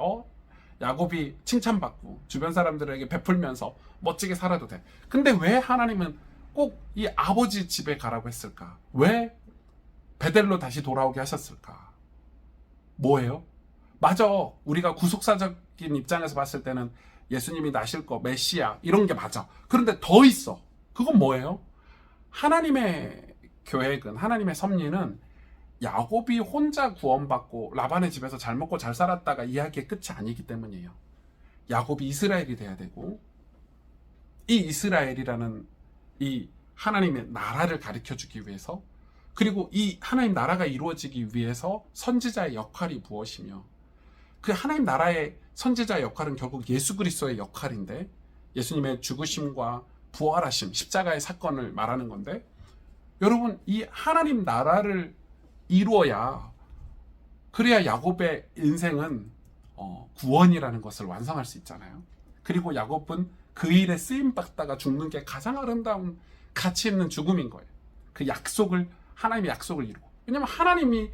야곱이 칭찬받고 주변 사람들에게 베풀면서 멋지게 살아도 돼. 근데 왜 하나님은 꼭 이 아버지 집에 가라고 했을까? 왜 베델로 다시 돌아오게 하셨을까? 뭐예요? 맞아, 우리가 구속사적인 입장에서 봤을 때는 예수님이 나실 거, 메시아 이런 게 맞아. 그런데 더 있어. 그건 뭐예요? 하나님의 계획은, 하나님의 섭리는 야곱이 혼자 구원받고 라반의 집에서 잘 먹고 잘 살았다가 이야기의 끝이 아니기 때문이에요. 야곱이 이스라엘이 돼야 되고, 이 이스라엘이라는 이 하나님의 나라를 가르쳐주기 위해서, 그리고 이 하나님 나라가 이루어지기 위해서 선지자의 역할이 무엇이며, 그 하나님 나라의 선지자의 역할은 결국 예수 그리스도의 역할인데, 예수님의 죽으심과 부활하심, 십자가의 사건을 말하는 건데, 여러분 이 하나님 나라를 이루어야, 그래야 야곱의 인생은 구원이라는 것을 완성할 수 있잖아요. 그리고 야곱은 그 일에 쓰임받다가 죽는 게 가장 아름다운 가치 있는 죽음인 거예요. 그 약속을, 하나님의 약속을 이루고. 왜냐하면 하나님이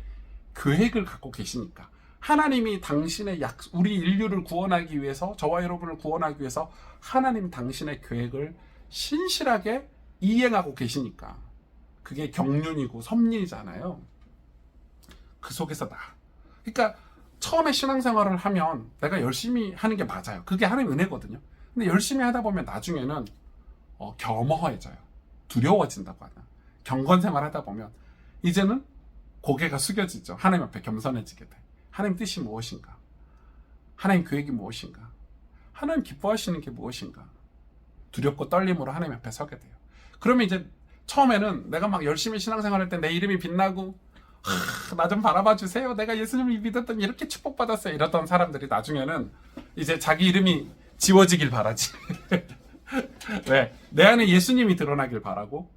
계획을 갖고 계시니까. 하나님이 당신의 우리 인류를 구원하기 위해서, 저와 여러분을 구원하기 위해서 하나님 당신의 계획을 신실하게 이행하고 계시니까. 그게 경륜이고 섭리잖아요. 그 속에서 그러니까 처음에 신앙생활을 하면 내가 열심히 하는 게 맞아요. 그게 하나님의 은혜거든요. 근데 열심히 하다 보면 나중에는 겸허해져요. 두려워진다고 하나. 경건생활 하다 보면 이제는 고개가 숙여지죠. 하나님 앞에 겸손해지게 돼. 하나님 뜻이 무엇인가? 하나님 계획이 무엇인가? 하나님 기뻐하시는 게 무엇인가? 두렵고 떨림으로 하나님 앞에 서게 돼요. 그러면 이제 처음에는 내가 막 열심히 신앙생활할 때 내 이름이 빛나고, 나 좀 바라봐 주세요, 내가 예수님을 믿었더니 이렇게 축복받았어요, 이랬던 사람들이 나중에는 이제 자기 이름이 지워지길 바라지. 왜? 내 안에 예수님이 드러나길 바라고,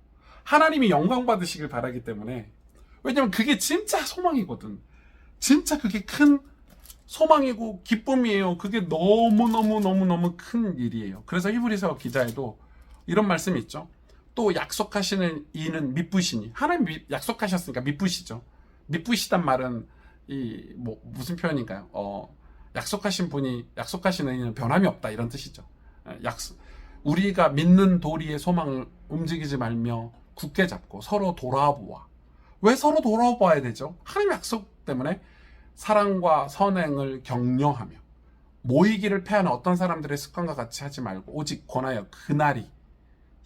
하나님이 영광 받으시길 바라기 때문에. 왜냐면 그게 진짜 소망이거든. 진짜 그게 큰 소망이고 기쁨이에요. 그게 너무너무 큰 일이에요. 그래서 히브리서 기자에도 이런 말씀이 있죠. 또 약속하시는 이는 미쁘시니. 하나님 약속하셨으니까 미쁘시죠. 미쁘시단 말은 무슨 표현인가요? 약속하신 분이, 약속하시는 이는 변함이 없다, 이런 뜻이죠. 우리가 믿는 도리의 소망을 움직이지 말며 굳게 잡고 서로 돌아보아. 왜 서로 돌아봐야 되죠? 하나님의 약속 때문에 사랑과 선행을 격려하며 모이기를 패하는 어떤 사람들의 습관과 같이 하지 말고 오직 권하여 그날이,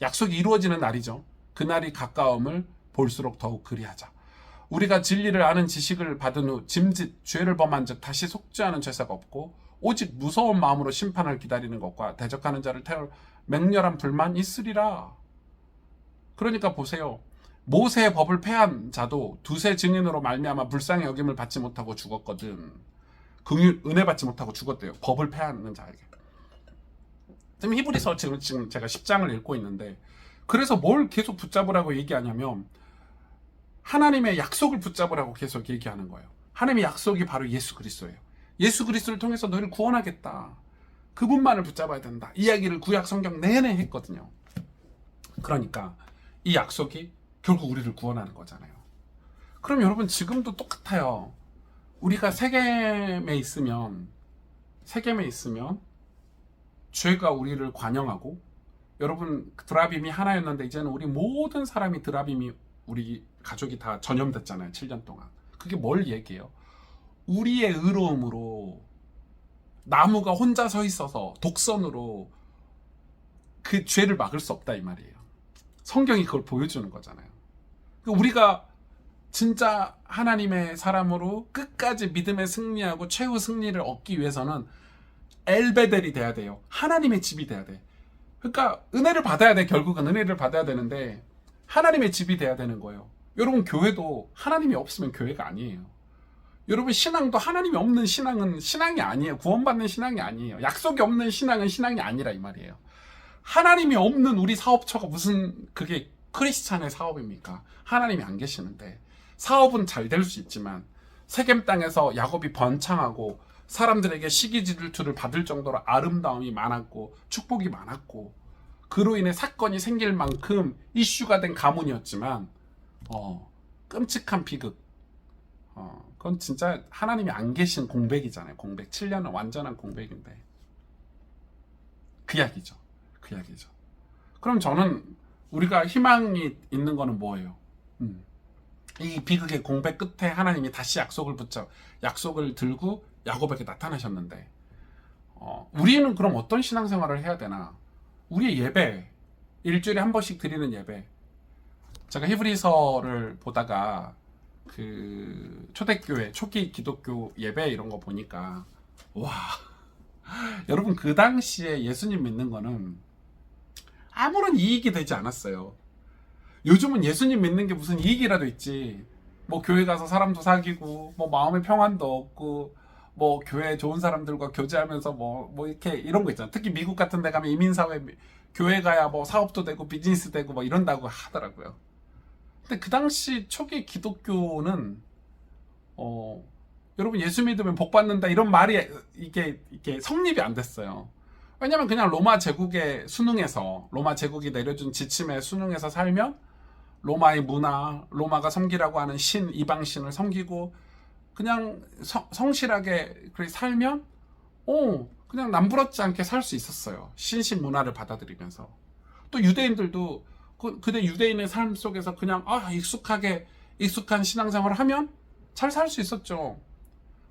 약속이 이루어지는 날이죠. 그날이 가까움을 볼수록 더욱 그리하자. 우리가 진리를 아는 지식을 받은 후 짐짓 죄를 범한 즉 다시 속죄하는 죄사가 없고 오직 무서운 마음으로 심판을 기다리는 것과 대적하는 자를 태울 맹렬한 불만 있으리라. 그러니까 보세요. 모세의 법을 폐한 자도 두세 증인으로 말미암아 불쌍히 여김을 받지 못하고 죽었거든. 은혜 받지 못하고 죽었대요. 법을 폐하는 자에게. 지금 히브리서 지금 제가 10장을 읽고 있는데, 그래서 뭘 계속 붙잡으라고 얘기하냐면 하나님의 약속을 붙잡으라고 계속 얘기하는 거예요. 하나님의 약속이 바로 예수 그리스도예요. 예수 그리스도를 통해서 너희를 구원하겠다. 그분만을 붙잡아야 된다. 이야기를 구약 성경 내내 했거든요. 그러니까 이 약속이 결국 우리를 구원하는 거잖아요. 그럼 여러분 지금도 똑같아요. 우리가 세겜에 있으면 죄가 우리를 관영하고, 여러분 드라빔이 하나였는데 이제는 우리 모든 사람이 드라빔이, 우리 가족이 다 전염됐잖아요. 7년 동안. 그게 뭘 얘기해요? 우리의 의로움으로, 나무가 혼자 서 있어서 독선으로 그 죄를 막을 수 없다, 이 말이에요. 성경이 그걸 보여주는 거잖아요. 우리가 진짜 하나님의 사람으로 끝까지 믿음에 승리하고 최후 승리를 얻기 위해서는 엘베델이 돼야 돼요. 하나님의 집이 돼야 돼. 그러니까 은혜를 받아야 돼. 결국은 은혜를 받아야 되는데 하나님의 집이 돼야 되는 거예요. 여러분, 교회도 하나님이 없으면 교회가 아니에요. 여러분, 신앙도 하나님이 없는 신앙은 신앙이 아니에요. 구원받는 신앙이 아니에요. 약속이 없는 신앙은 신앙이 아니라 이 말이에요. 하나님이 없는 우리 사업처가 무슨 그게 크리스찬의 사업입니까? 하나님이 안 계시는데. 사업은 잘 될 수 있지만 세겜 땅에서 야곱이 번창하고 사람들에게 시기질투를 받을 정도로 아름다움이 많았고 축복이 많았고 그로 인해 사건이 생길 만큼 이슈가 된 가문이었지만 끔찍한 비극. 그건 진짜 하나님이 안 계신 공백이잖아요. 공백. 7년은 완전한 공백인데. 그 이야기죠. 그 이야기죠. 그럼 저는 우리가 희망이 있는 거는 뭐예요? 이 비극의 공백 끝에 하나님이 다시 약속을 들고 야곱에게 나타나셨는데 우리는 그럼 어떤 신앙생활을 해야 되나? 우리의 예배, 일주일에 한 번씩 드리는 예배. 제가 히브리서를 보다가 그 초대교회, 초기 기독교 예배 이런 거 보니까 와, 여러분, 그 당시에 예수님 믿는 거는 아무런 이익이 되지 않았어요. 요즘은 예수님 믿는 게 무슨 이익이라도 있지. 뭐 교회 가서 사람도 사귀고 뭐 마음의 평안도 얻고 뭐 교회 좋은 사람들과 교제하면서 뭐 이렇게 이런 거 있잖아. 특히 미국 같은 데 가면 이민사회 교회 가야 뭐 사업도 되고 비즈니스 되고 뭐 이런다고 하더라고요. 근데 그 당시 초기 기독교는 여러분, 예수 믿으면 복 받는다 이런 말이 이게 성립이 안 됐어요. 왜냐면 그냥 로마 제국의 수능에서, 로마 제국이 내려준 지침에 순응해서 살면 로마의 문화, 로마가 섬기라고 하는 이방신을 섬기고 그냥 성실하게 그렇게 살면 그냥 남부럽지 않게 살 수 있었어요. 신신 문화를 받아들이면서. 또 유대인들도 그때 유대인의 삶 속에서 그냥 익숙한 신앙생활을 하면 잘 살 수 있었죠.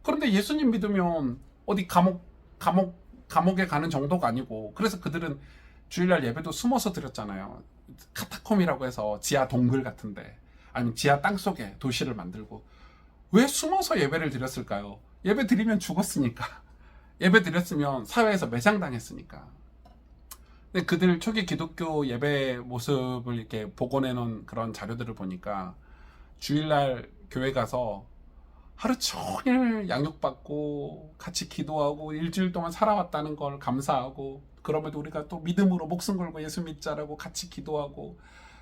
그런데 예수님 믿으면 어디 감옥에 가는 정도가 아니고, 그래서 그들은 주일날 예배도 숨어서 드렸잖아요. 카타콤이라고 해서 지하 동굴 같은데, 아니면 지하 땅속에 도시를 만들고. 왜 숨어서 예배를 드렸을까요? 예배 드리면 죽었으니까. 예배 드렸으면 사회에서 매장당했으니까. 근데 그들 초기 기독교 예배 모습을 이렇게 복원해 놓은 그런 자료들을 보니까 주일날 교회 가서 하루 종일 양육받고 같이 기도하고 일주일 동안 살아왔다는 걸 감사하고, 그럼에도 우리가 또 믿음으로 목숨 걸고 예수 믿자라고 같이 기도하고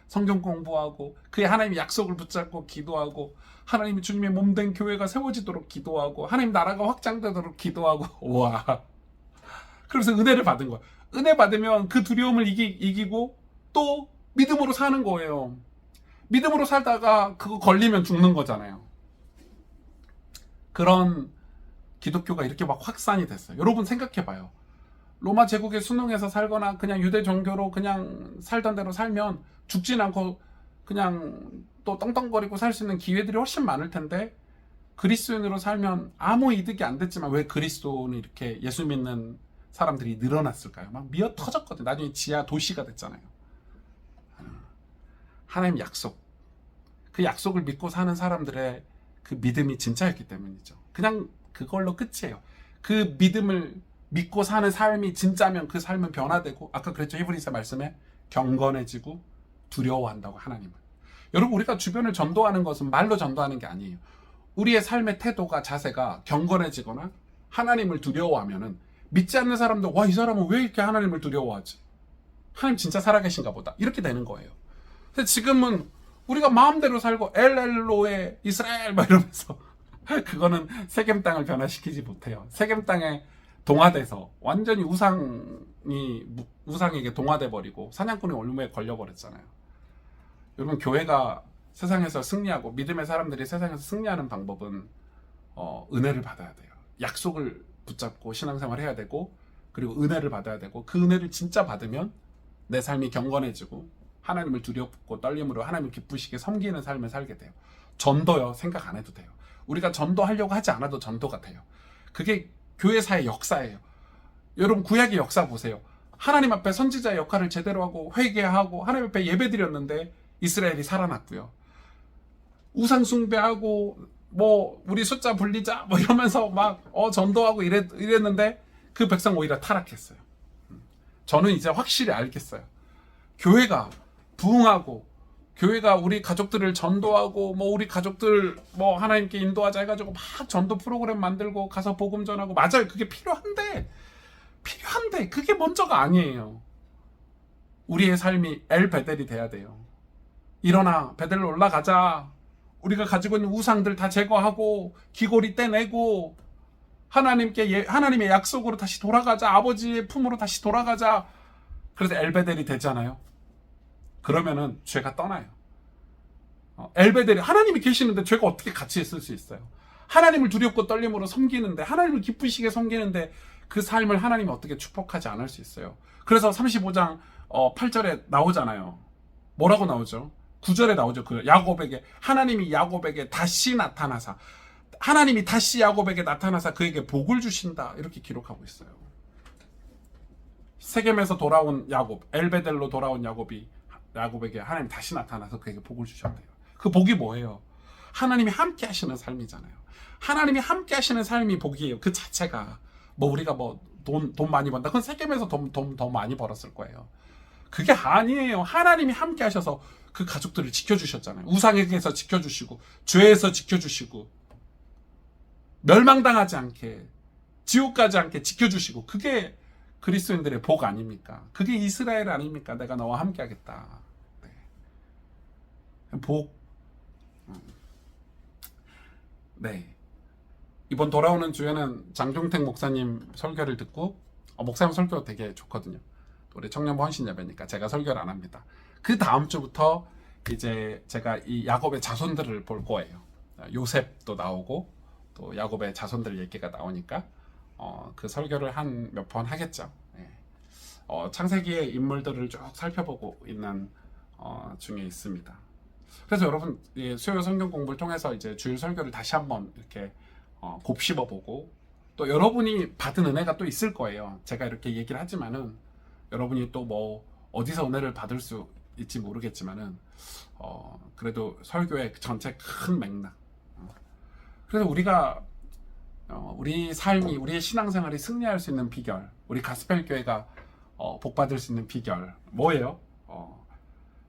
성경 공부하고 그의 하나님의 약속을 붙잡고 기도하고 하나님이 주님의 몸된 교회가 세워지도록 기도하고 하나님 나라가 확장되도록 기도하고. 와, 그래서 은혜를 받은 거야. 은혜 받으면 그 두려움을 이기고 또 믿음으로 사는 거예요. 믿음으로 살다가 그거 걸리면 죽는 거잖아요. 그런 기독교가 이렇게 막 확산이 됐어요. 여러분 생각해봐요. 로마 제국에 순응해서 살거나 그냥 유대 종교로 그냥 살던 대로 살면 죽진 않고 그냥 또 떵떵거리고 살 수 있는 기회들이 훨씬 많을 텐데, 그리스도인으로 살면 아무 이득이 안 됐지만 왜 그리스도는 이렇게 예수 믿는 사람들이 늘어났을까요? 막 미어 터졌거든요. 나중에 지하 도시가 됐잖아요. 하나님 약속, 그 약속을 믿고 사는 사람들의 그 믿음이 진짜였기 때문이죠. 그냥 그걸로 끝이에요. 그 믿음을 믿고 사는 삶이 진짜면 그 삶은 변화되고, 아까 그랬죠. 히브리서 말씀에 경건해지고 두려워한다고, 하나님을. 여러분, 우리가 주변을 전도하는 것은 말로 전도하는 게 아니에요. 우리의 삶의 태도가, 자세가 경건해지거나 하나님을 두려워하면은 믿지 않는 사람도 와, 이 사람은 왜 이렇게 하나님을 두려워하지? 하나님 진짜 살아계신가 보다. 이렇게 되는 거예요. 근데 지금은 우리가 마음대로 살고 엘엘로에 이스라엘 막 이러면서 그거는 세겜 땅을 변화시키지 못해요. 세겜 땅에 동화돼서 완전히 우상에게 동화돼 버리고 사냥꾼의 올무에 걸려버렸잖아요. 여러분, 교회가 세상에서 승리하고 믿음의 사람들이 세상에서 승리하는 방법은 은혜를 받아야 돼요. 약속을 붙잡고 신앙생활 해야 되고, 그리고 은혜를 받아야 되고, 그 은혜를 진짜 받으면 내 삶이 경건해지고 하나님을 두렵고 떨림으로 하나님을 기쁘시게 섬기는 삶을 살게 돼요. 전도요, 생각 안 해도 돼요. 우리가 전도하려고 하지 않아도 전도가 돼요. 그게 교회사의 역사예요. 여러분, 구약의 역사 보세요. 하나님 앞에 선지자의 역할을 제대로 하고 회개하고 하나님 앞에 예배드렸는데 이스라엘이 살아났고요. 우상 숭배하고 뭐 우리 숫자 불리자 뭐 이러면서 막 전도하고 이랬는데 그 백성 오히려 타락했어요. 저는 이제 확실히 알겠어요. 교회가 부흥하고 교회가 우리 가족들을 전도하고 뭐 우리 가족들 뭐 하나님께 인도하자 해가지고 막 전도 프로그램 만들고 가서 복음 전하고 맞아요. 그게 필요한데 그게 먼저가 아니에요. 우리의 삶이 엘 베델이 돼야 돼요. 일어나 베델로 올라가자. 우리가 가지고 있는 우상들 다 제거하고 기골이 떼내고 하나님의 약속으로 다시 돌아가자. 아버지의 품으로 다시 돌아가자. 그래서 엘베델이 되잖아요. 그러면은 죄가 떠나요. 엘베델이 하나님이 계시는데 죄가 어떻게 같이 있을 수 있어요? 하나님을 두렵고 떨림으로 섬기는데 하나님을 기쁘시게 섬기는데 그 삶을 하나님이 어떻게 축복하지 않을 수 있어요? 그래서 35장 8절에 나오잖아요. 뭐라고 나오죠? 9절에 나오죠. 그 야곱에게 하나님이 야곱에게 다시 나타나사 하나님이 다시 야곱에게 나타나사 그에게 복을 주신다 이렇게 기록하고 있어요. 세겜에서 돌아온 야곱, 엘베델로 돌아온 야곱에게 하나님 다시 나타나서 그에게 복을 주셨대요. 그 복이 뭐예요? 하나님이 함께 하시는 삶이잖아요. 하나님이 함께 하시는 삶이 복이에요. 그 자체가 뭐 우리가 뭐 돈 많이 번다. 그건 세겜에서 돈 더 많이 벌었을 거예요. 그게 아니에요. 하나님이 함께 하셔서 그 가족들을 지켜주셨잖아요. 우상에게서 지켜주시고 죄에서 지켜주시고 멸망당하지 않게 지옥 가지 않게 지켜주시고 그게 그리스도인들의 복 아닙니까? 그게 이스라엘 아닙니까? 내가 너와 함께 하겠다. 네. 복. 네. 이번 돌아오는 주에는 장종택 목사님 설교를 듣고 목사님 설교 되게 좋거든요. 우리 청년부 헌신 예배니까 제가 설교를 안 합니다. 그 다음 주부터 이제 제가 이 야곱의 자손들을 볼 거예요. 요셉도 나오고 또 야곱의 자손들 얘기가 나오니까 그 설교를 한 몇 번 하겠죠. 네. 창세기의 인물들을 쭉 살펴보고 있는 중에 있습니다. 그래서 여러분 수요 성경 공부를 통해서 이제 주일 설교를 다시 한번 이렇게 곱씹어보고 또 여러분이 받은 은혜가 또 있을 거예요. 제가 이렇게 얘기를 하지만은 여러분이 또 뭐 어디서 은혜를 받을 수 있지 모르겠지만은 그래도 설교의 전체 큰 맥락. 그래서 우리가 우리 삶이 우리의 신앙생활이 승리할 수 있는 비결, 우리 가스펠 교회가 복받을 수 있는 비결 뭐예요?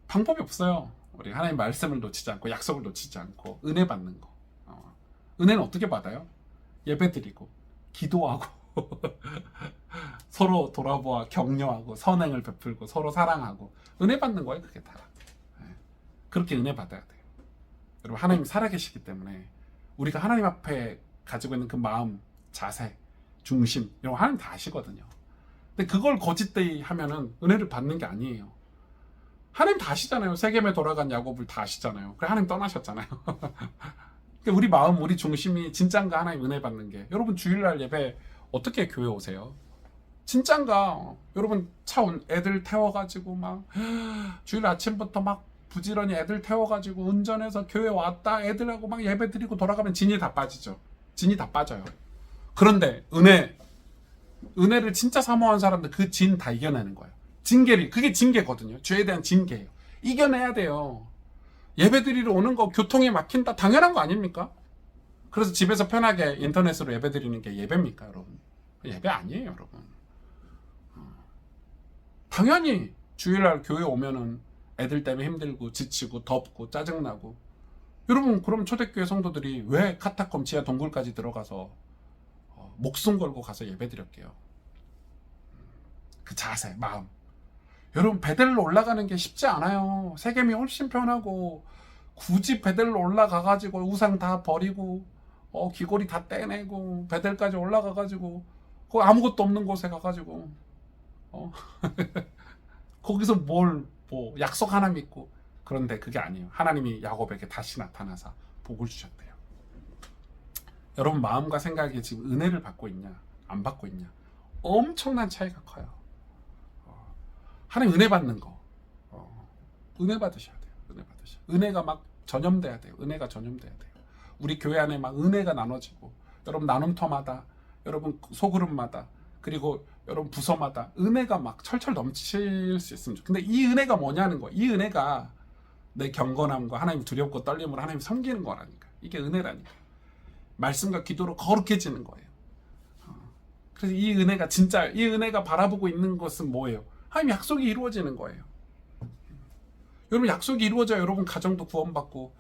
방법이 없어요. 우리 하나님 말씀을 놓치지 않고 약속을 놓치지 않고 은혜 받는 거. 은혜는 어떻게 받아요? 예배드리고 기도하고 서로 돌아보아 격려하고 선행을 베풀고 서로 사랑하고 은혜 받는 거예요. 그게 다. 그렇게 은혜 받아야 돼요. 여러분 하나님 살아계시기 때문에 우리가 하나님 앞에 가지고 있는 그 마음, 자세, 중심 이런 거 하나님 다 아시거든요. 근데 그걸 거짓되이 하면은 은혜를 받는 게 아니에요. 하나님 다 아시잖아요. 세겜에 돌아간 야곱을 다 아시잖아요. 그래 하나님 떠나셨잖아요. 우리 마음, 우리 중심이 진짠가 하나님 은혜 받는 게. 여러분 주일날 예배 어떻게 교회 오세요? 진짠가? 여러분 애들 태워가지고 막 주일 아침부터 막 부지런히 애들 태워가지고 운전해서 교회 왔다 애들하고 막 예배 드리고 돌아가면 진이 다 빠지죠. 진이 다 빠져요. 그런데 은혜를 진짜 사모한 사람들 그 진 다 이겨내는 거예요. 그게 징계거든요. 죄에 대한 징계예요. 이겨내야 돼요. 예배 드리러 오는 거 교통이 막힌다 당연한 거 아닙니까? 그래서 집에서 편하게 인터넷으로 예배 드리는 게 예배입니까 여러분? 예배 아니에요 여러분. 당연히 주일날 교회 오면은 애들 때문에 힘들고 지치고 덥고 짜증나고 여러분 그럼 초대교회 성도들이 왜 카타콤 지하 동굴까지 들어가서 목숨 걸고 가서 예배 드렸게요? 그 자세, 마음. 여러분 베델로 올라가는 게 쉽지 않아요. 세겜이 훨씬 편하고 굳이 베델로 올라가가지고 우상 다 버리고 귀고리 다 떼내고 베델까지 올라가가지고 거기 아무것도 없는 곳에 가가지고 거기서 뭐 약속 하나 믿고 그런데 그게 아니에요. 하나님이 야곱에게 다시 나타나서 복을 주셨대요. 여러분 마음과 생각이 지금 은혜를 받고 있냐 안 받고 있냐 엄청난 차이가 커요. 하나님 은혜 받는 거 은혜 받으셔야 돼요. 은혜가 막 전염돼야 돼요. 은혜가 전염돼야 돼요. 우리 교회 안에 막 은혜가 나눠지고 여러분 나눔터마다 여러분 소그룹마다 그리고 여러분 부서마다 은혜가 막 철철 넘칠 수 있으면 좋겠어요. 근데 이 은혜가 뭐냐는 거예요. 이 은혜가 내 경건함과 하나님 두렵고 떨림으로 하나님 섬기는 거라니까. 이게 은혜라니까. 말씀과 기도로 거룩해지는 거예요. 그래서 이 은혜가 진짜, 이 은혜가 바라보고 있는 것은 뭐예요? 하나님 약속이 이루어지는 거예요. 여러분 약속이 이루어져야 여러분 가정도 구원받고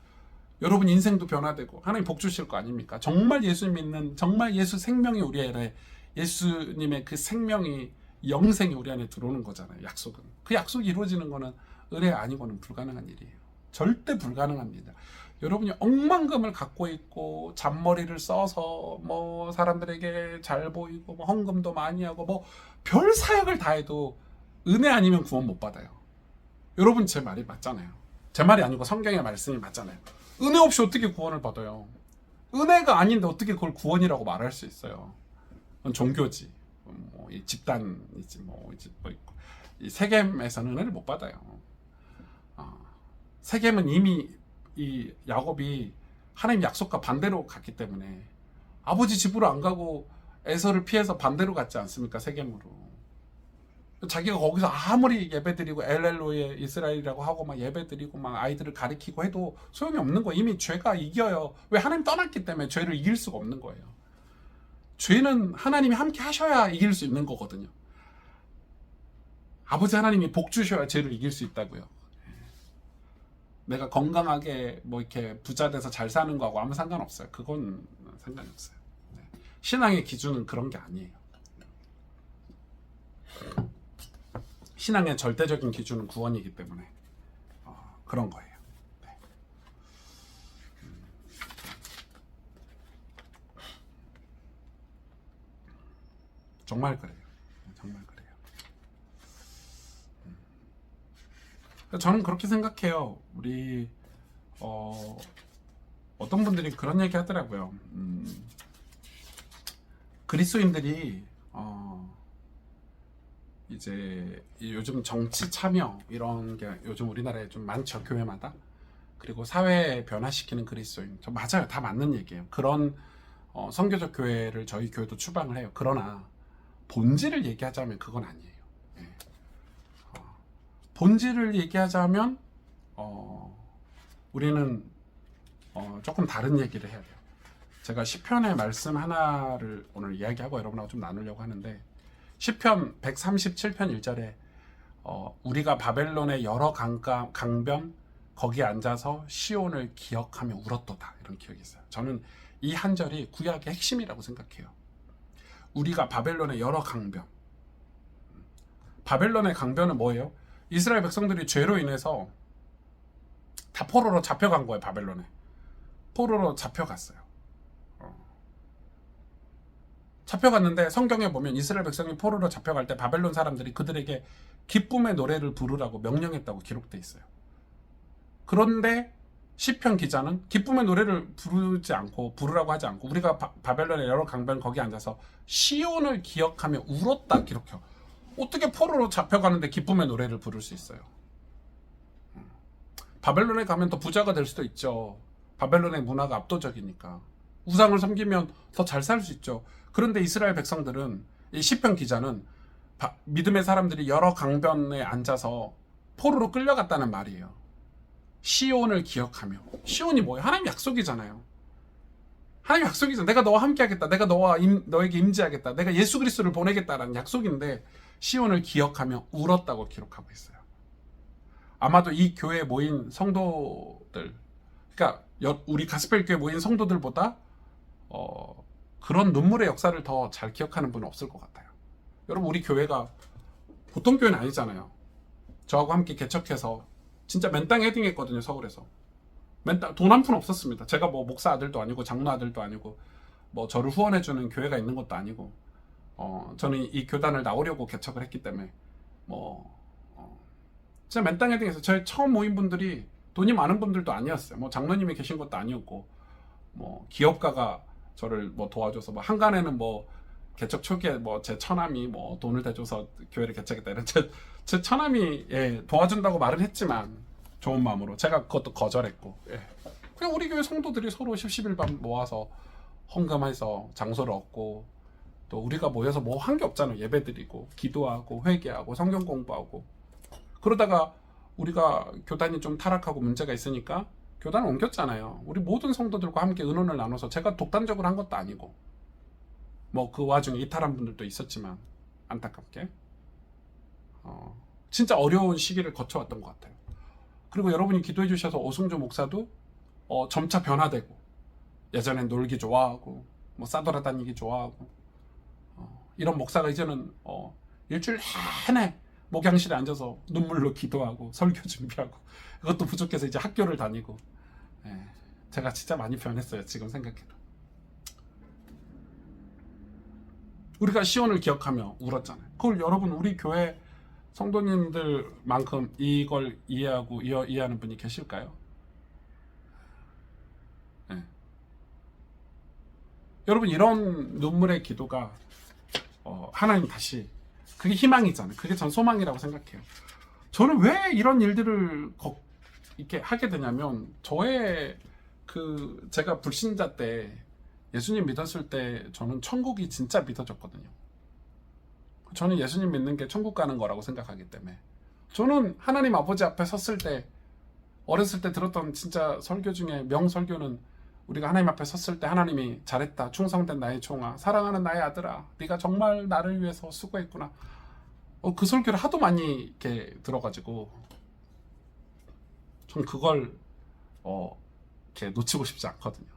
여러분 인생도 변화되고 하나님 복 주실 거 아닙니까? 정말 예수 믿는, 정말 예수 생명이 우리 안에, 예수님의 그 생명이, 영생이 우리 안에 들어오는 거잖아요. 약속은. 그 약속이 이루어지는 거는 은혜 아니고는 불가능한 일이에요. 절대 불가능합니다. 여러분이 억만금을 갖고 있고 잔머리를 써서 뭐 사람들에게 잘 보이고 뭐 헌금도 많이 하고 뭐 별 사역을 다 해도 은혜 아니면 구원 못 받아요. 여러분 제 말이 맞잖아요. 제 말이 아니고 성경의 말씀이 맞잖아요. 은혜 없이 어떻게 구원을 받아요? 은혜가 아닌데 어떻게 그걸 구원이라고 말할 수 있어요? 그건 종교지, 뭐 이 집단이지, 뭐 있고. 이 세겜에서는 은혜를 못 받아요. 세겜은 이미 이 야곱이 하나님 약속과 반대로 갔기 때문에 아버지 집으로 안 가고 에서를 피해서 반대로 갔지 않습니까? 세겜으로. 자기가 거기서 아무리 예배드리고 엘렐로에 이스라엘이라고 하고 막 예배드리고 막 아이들을 가리키고 해도 소용이 없는 거예요. 이미 죄가 이겨요. 왜? 하나님 떠났기 때문에 죄를 이길 수가 없는 거예요. 죄는 하나님이 함께 하셔야 이길 수 있는 거거든요. 아버지 하나님이 복 주셔야 죄를 이길 수 있다고요. 내가 건강하게 뭐 이렇게 부자 돼서 잘 사는 거하고 아무 상관없어요. 그건 상관이 없어요. 신앙의 기준은 그런 게 아니에요. 신앙의 절대적인 기준은 구원이기 때문에 그런 거예요. 네. 정말 그래요. 정말 그래요. 저는 그렇게 생각해요. 우리 어떤 분들이 그런 얘기 하더라고요. 그리스도인들이 이제 요즘 정치 참여 이런 게 요즘 우리나라에 좀 많죠. 교회마다. 그리고 사회 변화시키는 그리스도인. 저 맞아요. 다 맞는 얘기예요. 그런 선교적 교회를 저희 교회도 추방을 해요. 그러나 본질을 얘기하자면 그건 아니에요. 예. 본질을 얘기하자면 우리는 조금 다른 얘기를 해야 돼요. 제가 시편의 말씀 하나를 오늘 이야기하고 여러분하고 좀 나누려고 하는데, 시편 137편 1절에 우리가 바벨론의 여러 강변 거기에 앉아서 시온을 기억하며 울었도다, 이런 기억이 있어요. 저는 이 한 절이 구약의 핵심이라고 생각해요. 우리가 바벨론의 여러 강변. 바벨론의 강변은 뭐예요? 이스라엘 백성들이 죄로 인해서 다 포로로 잡혀간 거예요. 바벨론에 포로로 잡혀갔어요. 잡혀갔는데 성경에 보면 이스라엘 백성이 포로로 잡혀갈 때 바벨론 사람들이 그들에게 기쁨의 노래를 부르라고 명령했다고 기록돼 있어요. 그런데 시편 기자는 기쁨의 노래를 부르라고 하지 않고 우리가 바벨론의 여러 강변 거기 앉아서 시온을 기억하며 울었다 기록해요. 어떻게 포로로 잡혀가는데 기쁨의 노래를 부를 수 있어요? 바벨론에 가면 더 부자가 될 수도 있죠. 바벨론의 문화가 압도적이니까. 우상을 섬기면 더 잘 살 수 있죠. 그런데 이스라엘 백성들은, 이 시편 기자는 믿음의 사람들이 여러 강변에 앉아서 포로로 끌려갔다는 말이에요. 시온을 기억하며. 시온이 뭐예요? 하나님 약속이잖아요. 하나님 약속이잖아요. 내가 너와 함께 하겠다. 내가 너에게 임재하겠다. 내가 예수 그리스도를 보내겠다라는 약속인데 시온을 기억하며 울었다고 기록하고 있어요. 아마도 이 교회에 모인 성도들, 그러니까 우리 가스펠 교회에 모인 성도들보다 그런 눈물의 역사를 더 잘 기억하는 분은 없을 것 같아요. 여러분, 우리 교회가 보통 교회는 아니잖아요. 저하고 함께 개척해서 진짜 맨땅 헤딩했거든요. 서울에서 맨땅, 돈 한 푼 없었습니다. 제가 뭐 목사 아들도 아니고 장로 아들도 아니고 뭐 저를 후원해주는 교회가 있는 것도 아니고 저는 이 교단을 나오려고 개척을 했기 때문에 진짜 맨땅 헤딩해서, 저희 처음 모인 분들이 돈이 많은 분들도 아니었어요. 뭐 장로님이 계신 것도 아니었고, 뭐 기업가가 저를 뭐 도와줘서, 뭐 한간에는 뭐 개척 초기에 뭐 제 처남이 뭐 돈을 대줘서 교회를 개척했다, 이런 제 처남이 도와준다고 말은 했지만 좋은 마음으로 제가 그것도 거절했고, 그냥 우리 교회 성도들이 서로 십시일반 모아서 헌금해서 장소를 얻고, 또 우리가 모여서 뭐 한 게 없잖아요. 예배드리고 기도하고 회개하고 성경 공부하고. 그러다가 우리가 교단이 좀 타락하고 문제가 있으니까 교단을 옮겼잖아요. 우리 모든 성도들과 함께 의논을 나눠서, 제가 독단적으로 한 것도 아니고, 뭐 그 와중에 이탈한 분들도 있었지만 안타깝게 진짜 어려운 시기를 거쳐왔던 것 같아요. 그리고 여러분이 기도해 주셔서 오승조 목사도 점차 변화되고, 예전엔 놀기 좋아하고 뭐 싸돌아다니기 좋아하고 이런 목사가 이제는 일주일 내내 목양실에 앉아서 눈물로 기도하고 설교 준비하고, 그것도 부족해서 이제 학교를 다니고. 제가 진짜 많이 변했어요, 지금 생각해도. 우리가 시온을 기억하며 울었잖아요. 그걸 여러분, 우리 교회 성도님들만큼 이걸 이해하고 이해하는 분이 계실까요? 여러분, 이런 눈물의 기도가 하나님 다시, 그게 희망이잖아요. 그게 전 소망이라고 생각해요. 저는 왜 이런 일들을 이렇게 하게 되냐면, 제가 불신자 때, 예수님 믿었을 때 저는 천국이 진짜 믿어졌거든요. 저는 예수님 믿는 게 천국 가는 거라고 생각하기 때문에, 저는 하나님 아버지 앞에 섰을 때, 어렸을 때 들었던 진짜 설교 중에 명설교는, 우리가 하나님 앞에 섰을 때 하나님이 잘했다, 충성된 나의 종아, 사랑하는 나의 아들아, 네가 정말 나를 위해서 수고했구나. 그 설교를 하도 많이 이렇게 들어가지고 전 그걸 이렇게 놓치고 싶지 않거든요.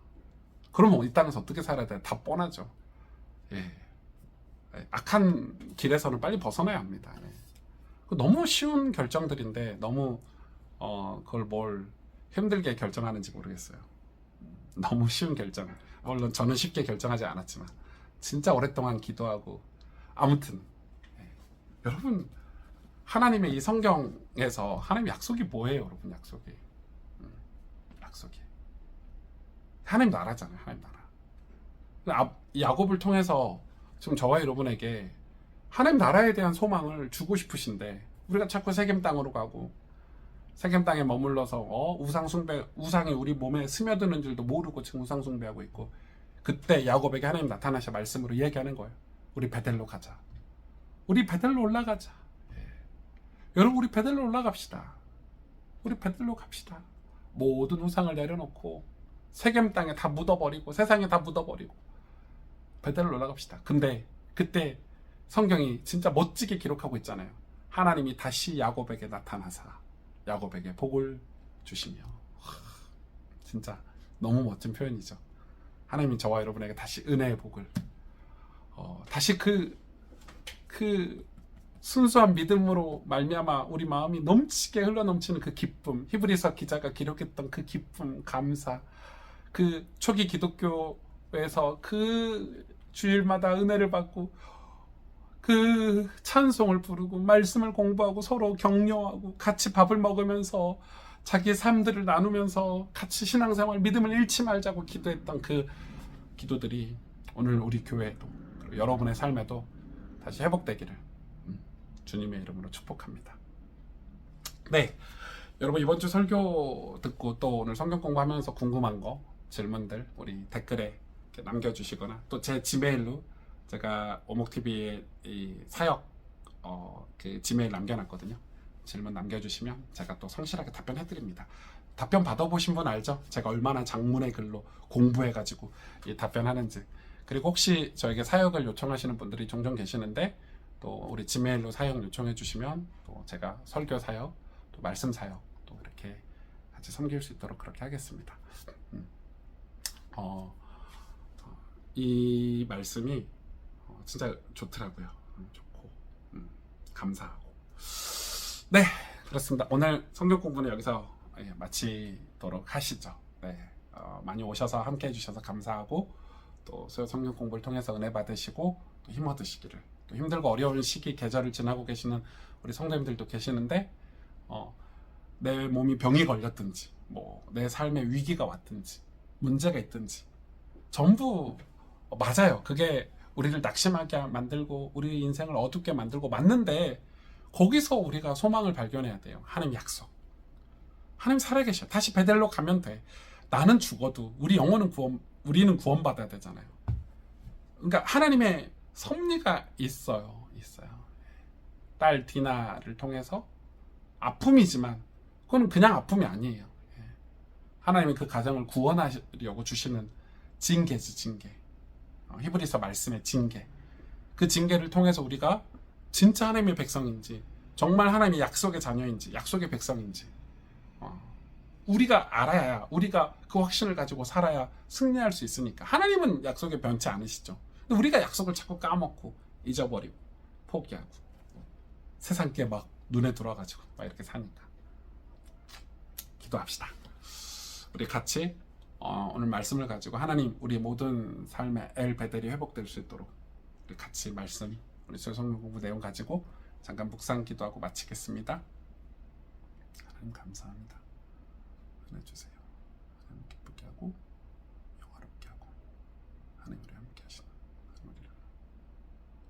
그러면 이 땅에서 어떻게 살아야 돼? 다 뻔하죠. 악한 길에서는 빨리 벗어나야 합니다. 너무 쉬운 결정들인데 너무 그걸 뭘 힘들게 결정하는지 모르겠어요. 너무 쉬운 결정. 물론 저는 쉽게 결정하지 않았지만 진짜 오랫동안 기도하고. 아무튼 여러분, 하나님의 이 성경에서 하나님 약속이 뭐예요? 여러분, 약속이 하나님 나라잖아요. 하나님 나라. 야곱을 통해서 지금 저와 여러분에게 하나님 나라에 대한 소망을 주고 싶으신데, 우리가 자꾸 세겜 땅으로 가고 세겜 땅에 머물러서 우상 숭배, 우상이 우리 몸에 스며드는 줄도 모르고 지금 우상 숭배하고 있고, 그때 야곱에게 하나님 나타나셔 말씀으로 얘기하는 거예요. 우리 베델로 가자. 우리 베델로 올라가자. 여러분, 우리 베델로 올라갑시다. 우리 베델로 갑시다. 모든 우상을 내려놓고 세겜 땅에 다 묻어버리고 세상에 다 묻어버리고 베델로 올라갑시다. 근데 그때 성경이 진짜 멋지게 기록하고 있잖아요. 하나님이 다시 야곱에게 나타나사 야곱에게 복을 주시며. 진짜 너무 멋진 표현이죠. 하나님이 저와 여러분에게 다시 은혜의 복을, 다시 그 순수한 믿음으로 말미암아 우리 마음이 넘치게 흘러넘치는 그 기쁨, 히브리서 기자가 기록했던 그 기쁨, 감사, 그 초기 기독교에서 그 주일마다 은혜를 받고 그 찬송을 부르고 말씀을 공부하고 서로 격려하고 같이 밥을 먹으면서 자기의 삶들을 나누면서 같이 신앙생활, 믿음을 잃지 말자고 기도했던 그 기도들이 오늘 우리 교회에도, 여러분의 삶에도 다시 회복되기를 주님의 이름으로 축복합니다. 네, 여러분, 이번 주 설교 듣고 또 오늘 성경 공부하면서 궁금한 거, 질문들 우리 댓글에 남겨주시거나, 또 제 지메일로, 제가 오목TV에 이 사역 그 지메일 남겨놨거든요. 질문 남겨주시면 제가 또 성실하게 답변해드립니다. 답변 받아보신 분 알죠? 제가 얼마나 장문의 글로 공부해가지고 이 답변하는지. 그리고 혹시 저에게 사역을 요청하시는 분들이 종종 계시는데, 또 우리 지메일로 사역 요청해 주시면 또 제가 설교 사역, 또 말씀 사역 또 이렇게 같이 섬길 수 있도록 그렇게 하겠습니다. 이 말씀이 진짜 좋더라고요. 좋고 감사하고. 네, 그렇습니다. 오늘 성경 공부는 여기서 마치도록 하시죠. 네, 많이 오셔서 함께 해주셔서 감사하고, 또 성경 공부를 통해서 은혜 받으시고 또 힘 얻으시기를. 또 힘들고 어려운 시기, 계절을 지나고 계시는 우리 성도님들도 계시는데, 내 몸이 병이 걸렸든지, 뭐 내 삶에 위기가 왔든지, 문제가 있든지, 전부 맞아요. 그게 우리를 낙심하게 만들고 우리 인생을 어둡게 만들고 맞는데, 거기서 우리가 소망을 발견해야 돼요. 하나님 약속. 하나님 살아계셔. 다시 베델로 가면 돼. 나는 죽어도 우리 영혼은 우리는 구원받아야 되잖아요. 그러니까 하나님의 섭리가 있어요. 딸 디나를 통해서 아픔이지만 그건 그냥 아픔이 아니에요. 예. 하나님이 그 가정을 구원하려고 주시는 징계지, 징계. 히브리서 말씀의 징계. 그 징계를 통해서 우리가 진짜 하나님의 백성인지, 정말 하나님의 약속의 자녀인지, 약속의 백성인지 우리가 알아야, 우리가 그 확신을 가지고 살아야 승리할 수 있으니까. 하나님은 약속에 변치 않으시죠. 근데 우리가 약속을 자꾸 까먹고 잊어버리고 포기하고 세상께 막 눈에 들어와가지고 막 이렇게 사니까. 기도합시다. 우리 같이 오늘 말씀을 가지고 하나님, 우리 모든 삶의 엘 베델이 회복될 수 있도록 우리 같이 말씀, 우리 성경 공부 내용 가지고 잠깐 묵상 기도하고 마치겠습니다. 하나님 감사합니다. 은혜 주세요. 하나님 기쁘게 하고 영화롭게 하고 하나님 우리 함께 하시는, 우리를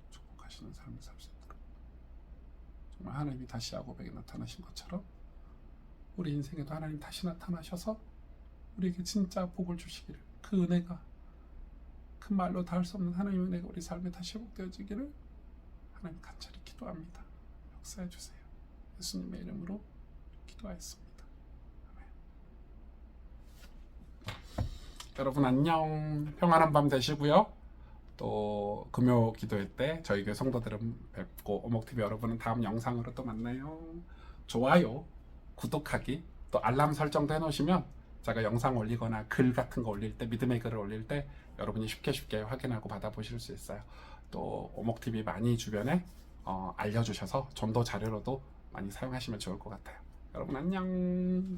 축복하시는 삶을 살 수 있도록, 정말 하나님이 다시 야곱에게 나타나신 것처럼 우리 인생에도 하나님 다시 나타나셔서 우리에게 진짜 복을 주시기를, 그 은혜가 큰 말로 닿을 수 없는 하나님의 은혜가 우리 삶에 다시 회복되어지기를 하나님 간절히 기도합니다. 역사해 주세요. 예수님의 이름으로 기도하였습니다. 아멘. 여러분 안녕. 평안한 밤 되시고요. 또 금요 기도회 때 저희 교회 성도들은 뵙고, 오목TV 여러분은 다음 영상으로 또 만나요. 좋아요, 구독하기, 또 알람 설정도 해놓으시면 제가 영상 올리거나 글 같은 거 올릴 때, 믿음의 글을 올릴 때 여러분이 쉽게 확인하고 받아보실 수 있어요. 또 오목TV 많이 주변에 알려주셔서 전도 자료로도 많이 사용하시면 좋을 것 같아요. 여러분 안녕.